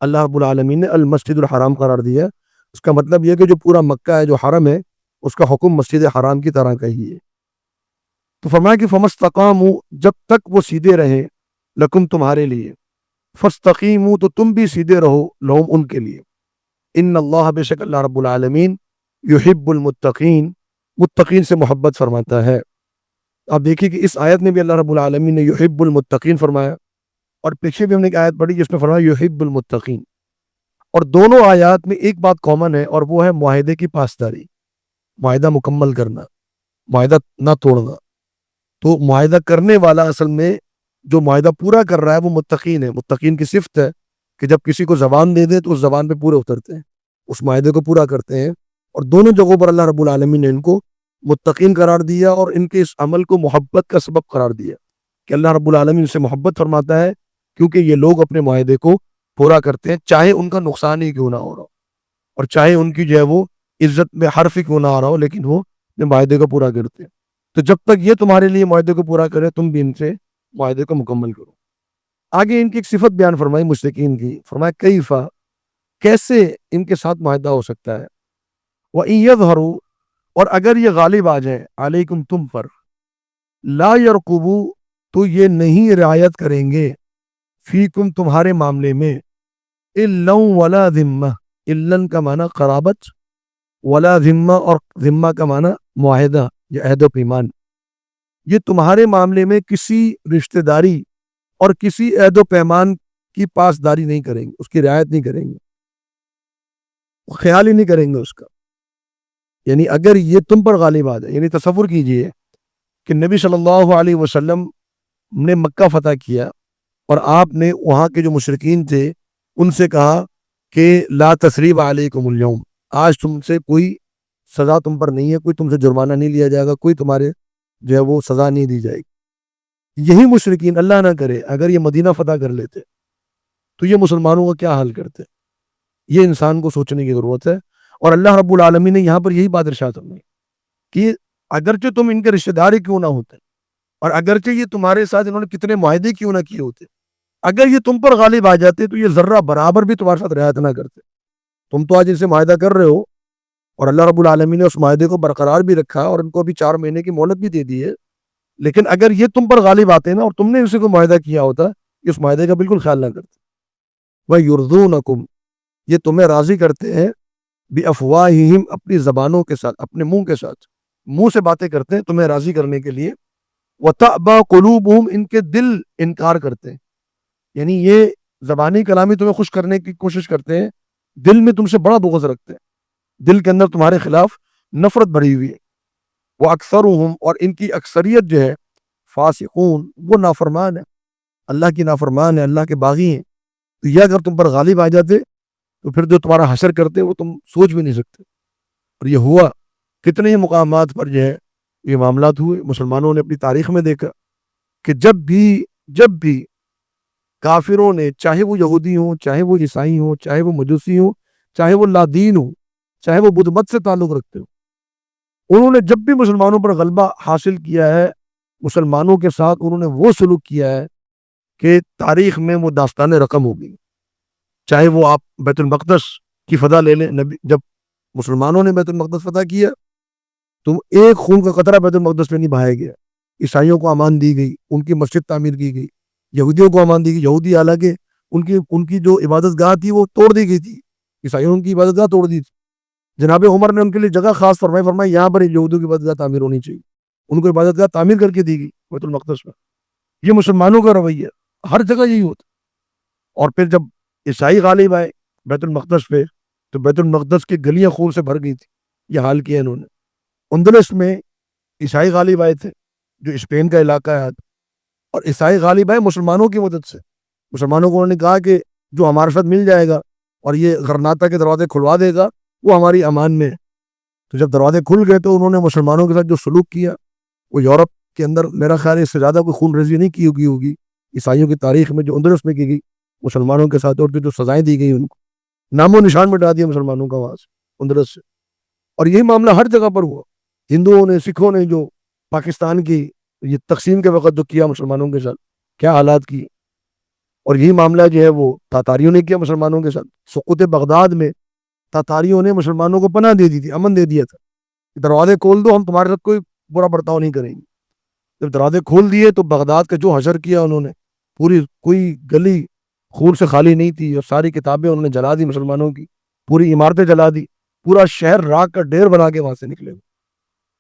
اللہ رب العالمین نے المسجد الحرام قرار دیا۔ اس کا مطلب یہ کہ جو پورا مکہ ہے، جو حرم ہے، اس کا حکم مسجد حرام کی طرح کا ہی ہے۔ تو فرمایا کہ فمستقاموا، جب تک وہ سیدھے رہیں، لکم، تمہارے لیے، فاستقیموا، تو تم بھی سیدھے رہو، لہم، ان کے لیے۔ ان اللہ، بے شک اللہ رب العالمین، یحب المتقین، متقین سے محبت فرماتا ہے۔ آپ دیکھیے کہ اس آیت میں بھی اللہ رب العالمین نے یحب المتقین فرمایا، اور پیچھے بھی ہم نے ایک آیت پڑھی جس میں فرمایا یحب المتقین۔ اور دونوں آیات میں ایک بات کامن ہے، اور وہ ہے معاہدے کی پاسداری، معاہدہ مکمل کرنا، معاہدہ نہ توڑنا۔ تو معاہدہ کرنے والا اصل میں جو معاہدہ پورا کر رہا ہے وہ متقین ہے۔ متقین کی صفت ہے کہ جب کسی کو زبان دے دے تو اس زبان پہ پورے اترتے ہیں، اس معاہدے کو پورا کرتے ہیں۔ اور دونوں جگہوں پر اللہ رب العالمین نے ان کو متقین قرار دیا اور ان کے اس عمل کو محبت کا سبب قرار دیا، کہ اللہ رب العالمین ان سے محبت فرماتا ہے کیونکہ یہ لوگ اپنے معاہدے کو پورا کرتے ہیں، چاہے ان کا نقصان ہی کیوں نہ ہو رہا ہو، اور چاہے ان کی جو ہے وہ عزت میں حرف ہی کیوں نہ آ رہا ہو، لیکن وہ اپنے معاہدے کو پورا کرتے ہیں۔ تو جب تک یہ تمہارے لیے معاہدے کو پورا کرے، تم بھی ان سے معاہدے کو مکمل کرو۔ آگے ان کی ایک صفت بیان فرمائی مشرکین کی، فرمایا کیفا، کیسے ان کے ساتھ معاہدہ ہو سکتا ہے، وَإِن يَظْهَرُوا، اور اگر یہ غالب آ جائیں، علیکم، تم پر، لا يرقبوا، تو یہ نہیں رعایت کریں گے، فیکم، تمہارے معاملے میں، الا ولا ذمہ، الن کا معنی قرابت، ولا ذمہ، اور ذمہ کا معنی معاہدہ یا عہد و پیمان، یہ تمہارے معاملے میں کسی رشتہ داری اور کسی عہد و پیمان کی پاسداری نہیں کریں گے، اس کی رعایت نہیں کریں گے، خیال ہی نہیں کریں گے اس کا۔ یعنی اگر یہ تم پر غالب آ جائے، یعنی تصور کیجئے کہ نبی صلی اللہ علیہ وسلم نے مکہ فتح کیا اور آپ نے وہاں کے جو مشرکین تھے ان سے کہا کہ لا تثریب علیکم اليوم، آج تم سے کوئی سزا تم پر نہیں ہے، کوئی تم سے جرمانہ نہیں لیا جائے گا، کوئی تمہارے جو ہے وہ سزا نہیں دی جائے گی۔ یہی مشرکین اللہ نہ کرے اگر یہ مدینہ فتح کر لیتے تو یہ مسلمانوں کا کیا حال کرتے، یہ انسان کو سوچنے کی ضرورت ہے۔ اور اللہ رب العالمین نے یہاں پر یہی بات ارشاد فرمائی کہ اگرچہ تم ان کے رشتہ دار ہی کیوں نہ ہوتے، اور اگرچہ یہ تمہارے ساتھ انہوں نے کتنے معاہدے کیوں نہ کیے ہوتے، اگر یہ تم پر غالب آ جاتے تو یہ ذرہ برابر بھی تمہارے ساتھ رعایت نہ کرتے۔ تم تو آج ان سے معاہدہ کر رہے ہو، اور اللہ رب العالمین نے اس معاہدے کو برقرار بھی رکھا اور ان کو بھی 4 مہینے کی مہلت بھی دے دی ہے، لیکن اگر یہ تم پر غالب آتے نا اور تم نے ان سے کوئی معاہدہ کیا ہوتا، یہ اس معاہدے کا بالکل خیال نہ کرتے۔ وَيُرْضُونَكُمْ، یہ تمہیں راضی کرتے ہیں، بِأَفْوَاهِهِمْ، اپنی زبانوں کے ساتھ، اپنے منہ کے ساتھ، منہ سے باتیں کرتے ہیں تمہیں راضی کرنے کے لیے، وَتَأْبَى قُلُوبُهُمْ، ان کے دل انکار کرتے ہیں، یعنی یہ زبانی کلامی تمہیں خوش کرنے کی کوشش کرتے ہیں، دل میں تم سے بڑا بغض رکھتے ہیں، دل کے اندر تمہارے خلاف نفرت بھری ہوئی ہے۔ وَأَكْثَرُهُمْ، اور ان کی اکثریت جو ہے، فاسقون، وہ نافرمان ہے، اللہ کی نافرمان ہے، اللہ کے باغی ہیں۔ تو یہ اگر تم پر غالب آ جاتے تو پھر جو تمہارا حشر کرتے وہ تم سوچ بھی نہیں سکتے۔ اور یہ ہوا، کتنے ہی مقامات پر جو ہے یہ معاملات ہوئے۔ مسلمانوں نے اپنی تاریخ میں دیکھا کہ جب بھی کافروں نے، چاہے وہ یہودی ہوں، چاہے وہ عیسائی ہوں، چاہے وہ مجوسی ہوں، چاہے وہ لادین ہوں، چاہے وہ بدھ مت سے تعلق رکھتے ہوں، انہوں نے جب بھی مسلمانوں پر غلبہ حاصل کیا ہے، مسلمانوں کے ساتھ انہوں نے وہ سلوک کیا ہے کہ تاریخ میں وہ داستان رقم ہوگی۔ چاہے وہ آپ بیت المقدس کی فتح لے لیں، جب مسلمانوں نے بیت المقدس فتح کیا تو ایک خون کا قطرہ بیت المقدس میں نہیں بہایا گیا، عیسائیوں کو امان دی گئی، ان کی مسجد تعمیر کی گئی، یہودیوں کو امان دی گئی، یہودی حالانکہ ان کی جو عبادت گاہ تھی وہ توڑ دی گئی تھی، عیسائیوں کی عبادت گاہ توڑ دی تھی، جناب عمر نے ان کے لیے جگہ خاص فرمائی یہاں پر یہودیوں کی عبادت گاہ تعمیر ہونی چاہیے، ان کو عبادت گاہ تعمیر کر کے دی گئی بیت المقدس میں۔ یہ مسلمانوں کا رویہ، ہر جگہ یہی ہوتا۔ اور پھر جب عیسائی غالب آئے بیت المقدس پہ تو بیت المقدس کی گلیاں خون سے بھر گئی تھی، یہ حال کیا انہوں نے۔ اندلس میں عیسائی غالب آئے تھے، جو اسپین کا علاقہ ہے، اور عیسائی غالب آئے مسلمانوں کی مدد سے۔ مسلمانوں کو انہوں نے کہا کہ جو ہمارے ساتھ مل جائے گا اور یہ غرناطہ کے دروازے کھلوا دے گا وہ ہماری امان میں۔ تو جب دروازے کھل گئے تو انہوں نے مسلمانوں کے ساتھ جو سلوک کیا، وہ یورپ کے اندر میرا خیال ہے اس سے زیادہ کوئی خون ریزی نہیں کی ہوگی عیسائیوں کی تاریخ میں، جو اندلس میں کی گئی مسلمانوں کے ساتھ، اور جو سزائیں دی گئی ان کو، نام و نشان مٹا دیا مسلمانوں کا وہاں سے، اندلس سے۔ اور یہی معاملہ ہر جگہ پر ہوا، ہندوؤں نے، سکھوں نے جو پاکستان کی یہ تقسیم کے وقت جو کیا مسلمانوں کے ساتھ، کیا حالات کی، اور یہی معاملہ جو ہے وہ تاتاریوں نے کیا مسلمانوں کے ساتھ۔ سقوط بغداد میں تاتاریوں نے مسلمانوں کو پناہ دے دی تھی، امن دے دیا تھا، دروازے کھول دو، ہم تمہارے ساتھ کوئی برا برتاؤ نہیں کریں گے۔ جب دروازے کھول دیے تو بغداد کا جو حشر کیا انہوں نے، پوری کوئی گلی خون سے خالی نہیں تھی، اور ساری کتابیں انہوں نے جلا دی مسلمانوں کی، پوری عمارتیں جلا دی، پورا شہر راکھ کا ڈھیر بنا کے وہاں سے نکلے۔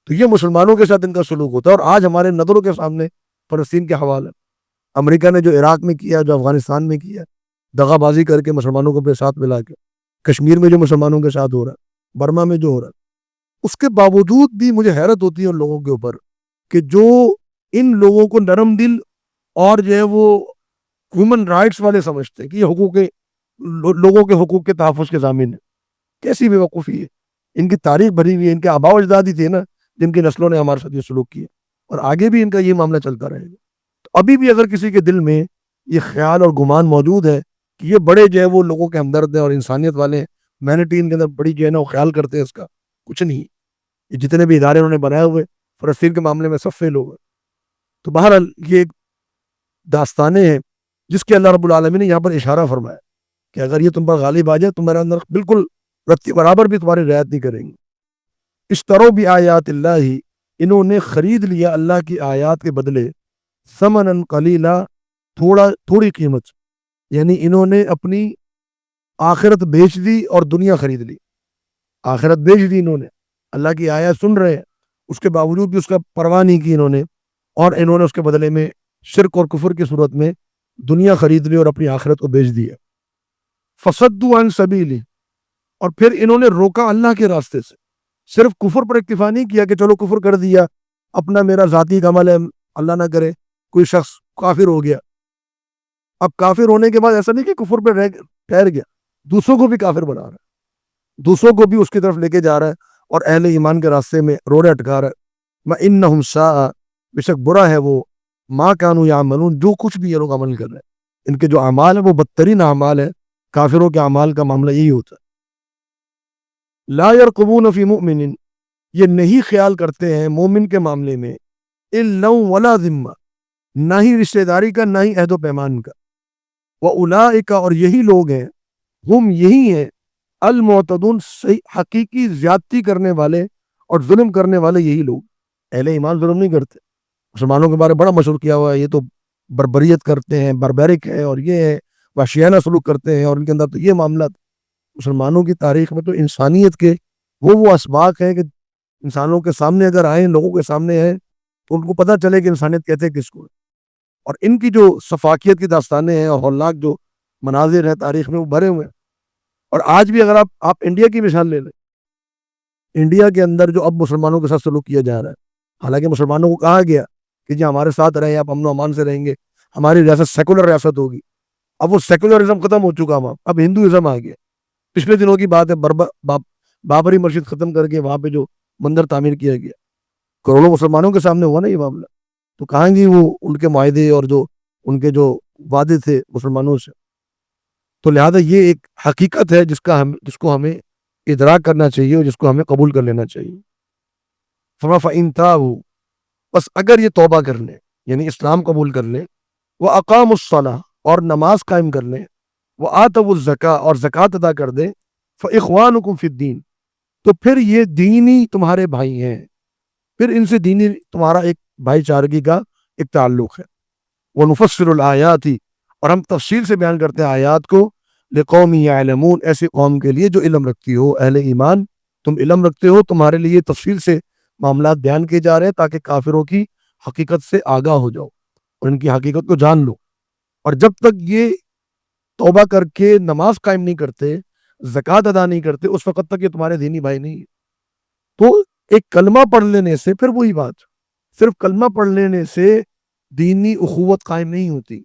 تو یہ مسلمانوں کے ساتھ ان کا سلوک ہوتا ہے، اور آج ہمارے نظروں کے سامنے فلسطین کے حوالے امریکہ نے جو عراق میں کیا، جو افغانستان میں کیا، دغا بازی کر کے مسلمانوں کو اپنے ساتھ ملا کے، کشمیر میں جو مسلمانوں کے ساتھ ہو رہا ہے، برما میں جو ہو رہا ہے، اس کے باوجود بھی مجھے حیرت ہوتی ہے ان لوگوں کے اوپر کہ جو ان لوگوں کو نرم دل اور جو ہے وہ ہیومن رائٹس والے سمجھتے ہیں کہ یہ لوگوں کے حقوق کے تحفظ کے ضامن ہے۔ کیسی بے وقوفی ہے، ان کی تاریخ بھری ہوئی ہے، ان کے آباء و اجداد ہی تھے نا جن کی نسلوں نے ہمارے ساتھ یہ سلوک کیا، اور آگے بھی ان کا یہ معاملہ چلتا رہے گا۔ تو ابھی بھی اگر کسی کے دل میں یہ خیال اور گمان موجود ہے کہ یہ بڑے جو ہے وہ لوگوں کے ہمدرد ہیں اور انسانیت والے ہیں، ہیومینٹی ان کے اندر بڑی جو ہے نا وہ خیال کرتے ہیں، اس کا کچھ نہیں۔ یہ جتنے بھی ادارے انہوں نے بنائے ہوئے فلسطین کے معاملے میں سب فیل ہو گئے۔ تو بہرحال یہ ایک داستانیں ہیں جس کے اللہ رب العالمین نے یہاں پر اشارہ فرمایا کہ اگر یہ تم پر غالب آ جائے تمہارے اندر بالکل رتی برابر بھی تمہاری رعایت نہیں کریں گے۔ اشتروا بآیات اللہ، انہوں نے خرید لیا اللہ کی آیات کے بدلے ثمنا قلیلا، تھوڑی قیمت، یعنی انہوں نے اپنی آخرت بیچ دی اور دنیا خرید لی۔ آخرت بیچ دی انہوں نے، اللہ کی آیات سن رہے ہیں، اس کے باوجود بھی اس کا پرواہ نہیں کی انہوں نے، اور انہوں نے اس کے بدلے میں شرک اور کفر کی صورت میں دنیا خرید لی اور اپنی آخرت کو بیچ دیا۔ فصدوا عن سبیلی، اور پھر انہوں نے روکا اللہ کے راستے سے، صرف کفر پر اکتفا نہیں کیا کہ چلو کفر کر دیا، اپنا میرا ذاتی عمل ہے، اللہ نہ کرے کوئی شخص کافر ہو گیا، اب کافر ہونے کے بعد ایسا نہیں کہ کفر پہ ٹھہر گیا، دوسروں کو بھی کافر بنا رہا ہے، دوسروں کو بھی اس کی طرف لے کے جا رہا ہے اور اہل ایمان کے راستے میں روڑے اٹکا رہا ہے۔ وَإِنَّهُمْ سَاءَ، بے شک برا ہے وہ، ما كانوا يعملون، جو کچھ بھی یہ لوگ عمل کر رہے ہیں، ان کے جو اعمال ہیں وہ بدترین اعمال ہے۔ کافروں کے اعمال کا معاملہ یہی ہوتا ہے۔ لا يرقبون فی مؤمن، یہ نہیں خیال کرتے ہیں مومن کے معاملے میں الا ولا ذمہ، نہ ہی رشتہ داری کا نہ ہی عہد و پیمان کا، واولئک، اور یہی لوگ ہیں، ہم یہی ہیں، المعتدون، صحیح حقیقی زیادتی کرنے والے اور ظلم کرنے والے یہی لوگ۔ اہل ایمان ظلم نہیں کرتے، مسلمانوں کے بارے میں بڑا مشہور کیا ہوا ہے یہ تو بربریت کرتے ہیں، بربرک ہے، اور یہ ہے وحشیانہ سلوک کرتے ہیں، اور ان کے اندر تو یہ معاملات۔ مسلمانوں کی تاریخ میں تو انسانیت کے وہ اسباق ہیں کہ انسانوں کے سامنے اگر آئیں، لوگوں کے سامنے آئیں تو ان کو پتہ چلے کہ انسانیت کہتے ہیں کس کو ہے۔ اور ان کی جو سفاکیت کی داستانیں ہیں اور ہولناک جو مناظر ہیں تاریخ میں وہ بھرے ہوئے ہیں۔ اور آج بھی اگر آپ انڈیا کی مثال لے لیں، انڈیا کے اندر جو اب مسلمانوں کے ساتھ سلوک کیا جا رہا ہے، حالانکہ مسلمانوں کو کہا گیا کہ جی ہمارے ساتھ رہیں، آپ امن و امان سے رہیں گے، ہماری ریاست سیکولر ریاست ہوگی۔ اب وہ سیکولرزم ختم ہو چکا، اب ہندوازم آ گیا۔ پچھلے دنوں کی بات ہے، بابری مسجد ختم کر کے وہاں پہ جو مندر تعمیر کیا گیا، کروڑوں مسلمانوں کے سامنے ہوا نا یہ معاملہ، تو کہاں گی وہ ان کے معاہدے اور جو ان کے جو وعدے تھے مسلمانوں سے؟ تو لہذا یہ ایک حقیقت ہے جس کو ہمیں ادراک کرنا چاہیے اور جس کو ہمیں قبول کر لینا چاہیے۔ فَإِن تَابُوا، بس اگر یہ توبہ کر لیں، یعنی اسلام قبول کر لیں، وَأَقَامُوا الصَّلَاةَ، اور نماز قائم کر لیں، وَآتَوُا الزَّكَاةَ، اور زکوٰۃ ادا کر دیں، فَإِخْوَانُكُمْ فِي الدِّينِ، تو پھر یہ دینی تمہارے بھائی ہیں، پھر ان سے دینی تمہارا ایک بھائی چارگی کا ایک تعلق ہے۔ وَنُفَصِّلُ الْآيَاتِ، اور ہم تفصیل سے بیان کرتے ہیں آیات کو، لِقَوْمٍ يَعْلَمُونَ، ایسی قوم کے لیے جو علم رکھتی ہو۔ اہل ایمان تم علم رکھتے ہو، تمہارے لیے تفصیل سے معاملات بیان کیے جا رہے ہیں تاکہ کافروں کی حقیقت سے آگاہ ہو جاؤ اور ان کی حقیقت کو جان لو۔ اور جب تک یہ توبہ کر کے نماز قائم نہیں کرتے، زکوٰۃ ادا نہیں کرتے، اس وقت تک یہ تمہارے دینی بھائی نہیں ہیں۔ تو ایک کلمہ پڑھ لینے سے، پھر وہی بات، صرف کلمہ پڑھ لینے سے دینی اخوت قائم نہیں ہوتی۔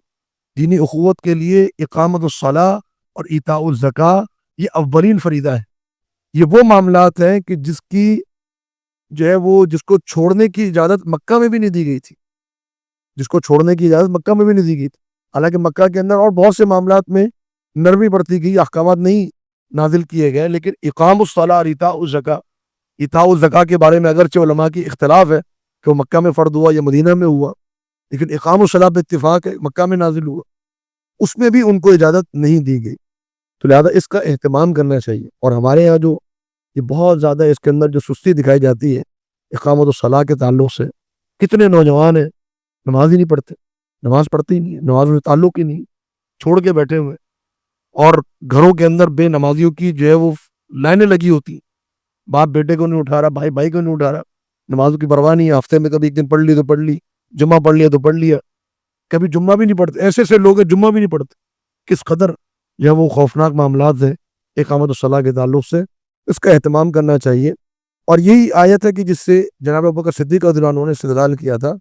دینی اخوت کے لیے اقامت الصلاۃ اور ایتاء الزکوٰۃ یہ اولین فریضہ ہے۔ یہ وہ معاملات ہیں کہ جس کی جو ہے وہ جس کو چھوڑنے کی اجازت مکہ میں بھی نہیں دی گئی تھی، جس کو چھوڑنے کی اجازت مکہ میں بھی نہیں دی گئی تھی۔ حالانکہ مکہ کے اندر اور بہت سے معاملات میں نرمی برتی گئی، احکامات نہیں نازل کیے گئے، لیکن اقام الصلاۃ اور ایتاء الزکوٰۃ، ایتاء الزکوٰۃ کے بارے میں اگرچہ علماء کی اختلاف ہے کہ وہ مکہ میں فرض ہوا یا مدینہ میں ہوا، لیکن اقام الصلاۃ پہ اتفاق ہے مکہ میں نازل ہوا، اس میں بھی ان کو اجازت نہیں دی گئی۔ تو لہذا اس کا اہتمام کرنا چاہیے۔ اور ہمارے یہاں جو یہ بہت زیادہ اس کے اندر جو سستی دکھائی جاتی ہے اقامت الصلاۃ کے تعلق سے، کتنے نوجوان ہیں نماز ہی نہیں پڑھتے، نماز پڑھتے ہی نہیں ہے، نماز میں تعلق ہی نہیں، چھوڑ کے بیٹھے ہوئے، اور گھروں کے اندر بے نمازیوں کی جو ہے وہ لائنیں لگی ہوتی ہیں، باپ بیٹے کو نہیں اٹھا رہا، بھائی بھائی کو نہیں اٹھا رہا، نمازوں کی پرواہ نہیں ہے، ہفتے میں کبھی ایک دن پڑھ لی تو پڑھ لی، جمعہ پڑھ لیا تو پڑھ لیا، کبھی جمعہ بھی نہیں پڑھتے، ایسے ایسے لوگ ہیں جمعہ بھی نہیں پڑھتے۔ کس قدر جو ہے وہ خوفناک معاملات ہیں اقامت الصلاۃ کے تعلق سے، اس کا اہتمام کرنا چاہیے۔ اور یہی آیت ہے کہ جس سے جناب ابوبکر صدیق رضی اللہ عنہ نے استدلال کیا تھا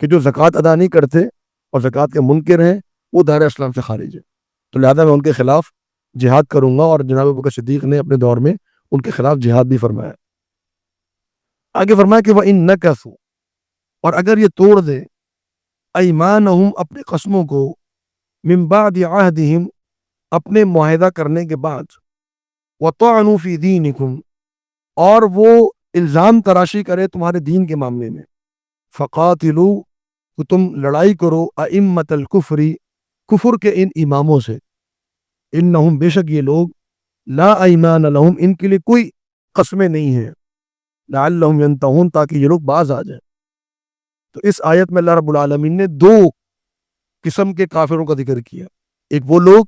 کہ جو زکوٰۃ ادا نہیں کرتے اور زکوٰۃ کے منکر ہیں وہ دائرہ اسلام سے خارج ہے، تو لہذا میں ان کے خلاف جہاد کروں گا، اور جناب ابوبکر صدیق نے اپنے دور میں ان کے خلاف جہاد بھی فرمایا۔ آگے فرمایا کہ وَإِن نَكَثُوا، اور اگر یہ توڑ دے، ایمانہم، اپنے قسموں کو، من بعد عہدہم، اپنے معاہدہ کرنے کے بعد، وَطَعْنُوا فِي دِينِكُمْ، اور وہ الزام تراشی کرے تمہارے دین کے معاملے میں، فَقَاتِلُوا، تو تم لڑائی کرو، أَئِمَّةَ الْكُفْرِ، کفر کے ان اماموں سے، انہم، بے شک یہ لوگ، لا ایمان لہم، ان کے لیے کوئی قسمیں نہیں ہیں، لعلہم ینتہون، تاکہ یہ لوگ باز آ جائیں۔ تو اس آیت میں اللہ رب العالمین نے دو قسم کے کافروں کا ذکر کیا، ایک وہ لوگ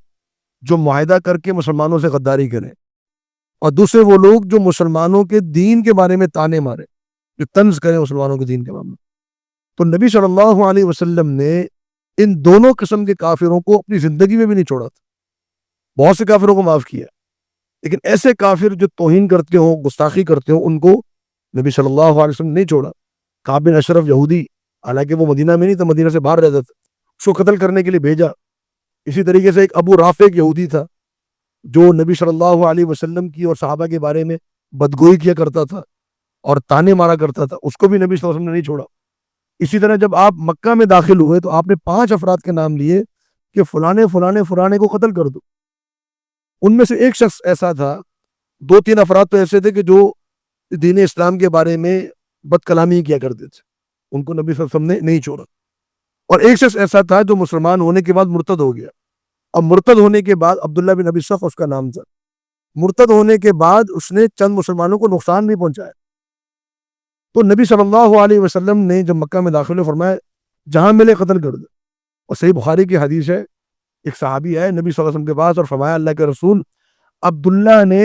جو معاہدہ کر کے مسلمانوں سے غداری کریں، اور دوسرے وہ لوگ جو مسلمانوں کے دین کے بارے میں تانے مارے، جو طنز کریں مسلمانوں کے دین کے بارے میں۔ تو نبی صلی اللہ علیہ وسلم نے ان دونوں قسم کے کافروں کو اپنی زندگی میں بھی نہیں چھوڑا تھا، بہت سے کافروں کو معاف کیا، لیکن ایسے کافر جو توہین کرتے ہوں، گستاخی کرتے ہوں، ان کو نبی صلی اللہ علیہ وسلم نے نہیں چھوڑا۔ کعب بن اشرف یہودی، حالانکہ وہ مدینہ میں نہیں تھا، مدینہ سے باہر رہتا تھا، اس کو قتل کرنے کے لیے بھیجا۔ اسی طریقے سے ایک ابو رافع ایک یہودی تھا جو نبی صلی اللہ علیہ وسلم کی اور صحابہ کے بارے میں بدگوئی کیا کرتا تھا اور تانے مارا کرتا تھا، اس کو بھی نبی صلی اللہ علیہ وسلم نے نہیں چھوڑا۔ اسی طرح جب آپ مکہ میں داخل ہوئے تو آپ نے 5 افراد کے نام لیے کہ فلانے فلانے فلانے کو قتل کر دو۔ ان میں سے ایک شخص ایسا تھا، 2-3 افراد تو ایسے تھے کہ جو دین اسلام کے بارے میں بد کلامی کیا کرتے تھے، ان کو نبی صلی اللہ علیہ وسلم نے نہیں چھوڑا۔ اور ایک شخص ایسا تھا جو مسلمان ہونے کے بعد مرتد ہو گیا۔ اب مرتد ہونے کے بعد عبداللہ بن ابی صخر اس کا نام تھا، مرتد ہونے کے بعد اس نے چند مسلمانوں کو نقصان بھی پہنچایا۔ تو نبی صلی اللہ علیہ وسلم نے جب مکہ میں داخل ہوئے فرمایا جہاں ملے قتل کر دو۔ اور صحیح بخاری کی حدیث ہے، ایک صحابی ہے نبی صلی اللہ علیہ وسلم کے پاس اور فرمایا اللہ کے رسول عبداللہ نے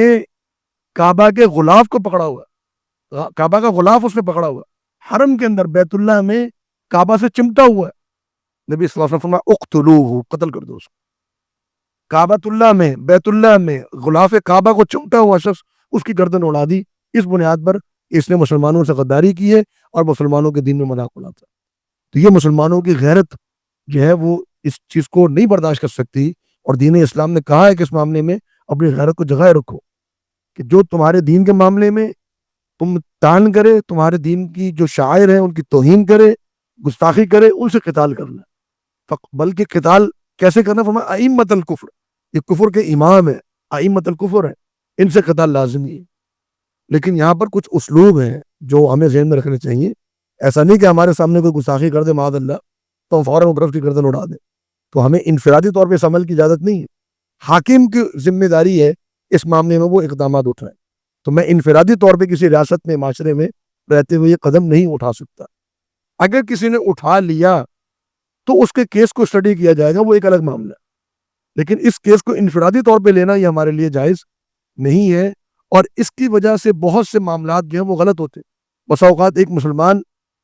کعبہ کے غلاف کو پکڑا ہوا، کعبہ کا غلاف اس نے پکڑا ہوا، حرم کے اندر بیت اللہ میں کعبہ سے چمٹا ہوا ہے۔ نبی صلی اللہ علیہ وسلم فرمایا اقتلوہ، قتل کر دو اس کو۔ کعبۃ اللہ میں، بیت اللہ میں غلاف کعبہ کو چمٹا ہوا شخص، اس کی گردن اڑا دی اس بنیاد پر اس نے مسلمانوں سے غداری کی ہے اور مسلمانوں کے دین میں مذاق اڑاتا ہے۔ تو یہ مسلمانوں کی غیرت جو ہے وہ اس چیز کو نہیں برداشت کر سکتی، اور دین اسلام نے کہا ہے کہ اس معاملے میں اپنی غیرت کو جگائے رکھو، کہ جو تمہارے دین کے معاملے میں تم تان کرے، تمہارے دین کی جو شاعر ہیں ان کی توہین کرے، گستاخی کرے، ان سے قتال کرنا۔ بلکہ قتال کیسے کرنا؟ فرمایا ائمۃ الکفر، یہ کفر کے امام ہیں، ائمۃ الکفر ہیں، ان سے قتال لازمی ہے۔ لیکن یہاں پر کچھ اسلوب ہیں جو ہمیں ذہن میں رکھنے چاہیے۔ ایسا نہیں کہ ہمارے سامنے کوئی گستاخی کر دے معاذ اللہ تو ہم فوراً طرف کی گردن اڑا دیں، تو ہمیں انفرادی طور پہ اس عمل کی اجازت نہیں ہے۔ حاکم کی ذمہ داری ہے اس معاملے میں وہ اقدامات اٹھائیں۔ تو میں انفرادی طور پہ کسی ریاست میں، معاشرے میں رہتے ہوئے یہ قدم نہیں اٹھا سکتا۔ اگر کسی نے اٹھا لیا تو اس کے کیس کو اسٹڈی کیا جائے گا، وہ ایک الگ معاملہ ہے، لیکن اس کیس کو انفرادی طور پہ لینا یہ ہمارے لیے جائز نہیں ہے۔ اور اس کی وجہ سے بہت سے معاملات جو ہیں وہ غلط ہوتے۔ بسا اوقات ایک مسلمان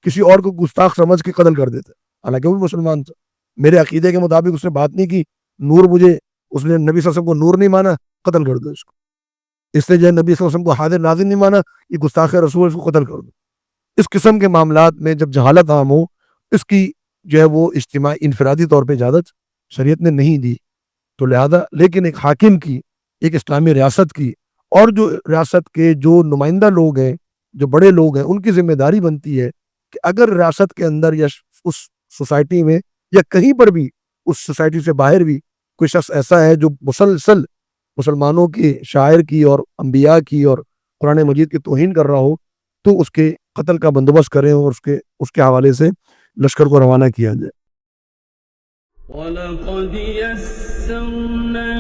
کسی اور کو گستاخ سمجھ کے قتل کر دیتا ہے، حالانکہ وہ بھی مسلمان تھا، میرے عقیدے کے مطابق اس نے بات نہیں کی، نور مجھے، اس نے نبی صلی اللہ علیہ وسلم کو نور نہیں مانا، قتل کر دو اس کو۔ اس نے جو ہے نبی صلی اللہ علیہ وسلم کو حاضر ناظر نہیں مانا، یہ گستاخ رسول، اس کو قتل کر دو۔ اس قسم کے معاملات میں جب جہالت عام ہو، اس کی جو ہے وہ اجتماعی انفرادی طور پہ اجازت شریعت نے نہیں دی۔ تو لہذا لیکن ایک حاکم کی، ایک اسلامی ریاست کی، اور جو ریاست کے جو نمائندہ لوگ ہیں، جو بڑے لوگ ہیں، ان کی ذمہ داری بنتی ہے کہ اگر ریاست کے اندر یا اس سوسائٹی میں یا کہیں پر بھی، اس سوسائٹی سے باہر بھی کوئی شخص ایسا ہے جو مسلسل مسلمانوں کی شاعر کی اور انبیاء کی اور قرآن مجید کی توہین کر رہا ہو، تو اس کے قتل کا بندوبست کریں اور اس کے حوالے سے لشکر کو روانہ کیا جائے۔ وَلَقَدْ يَسَّرْنَا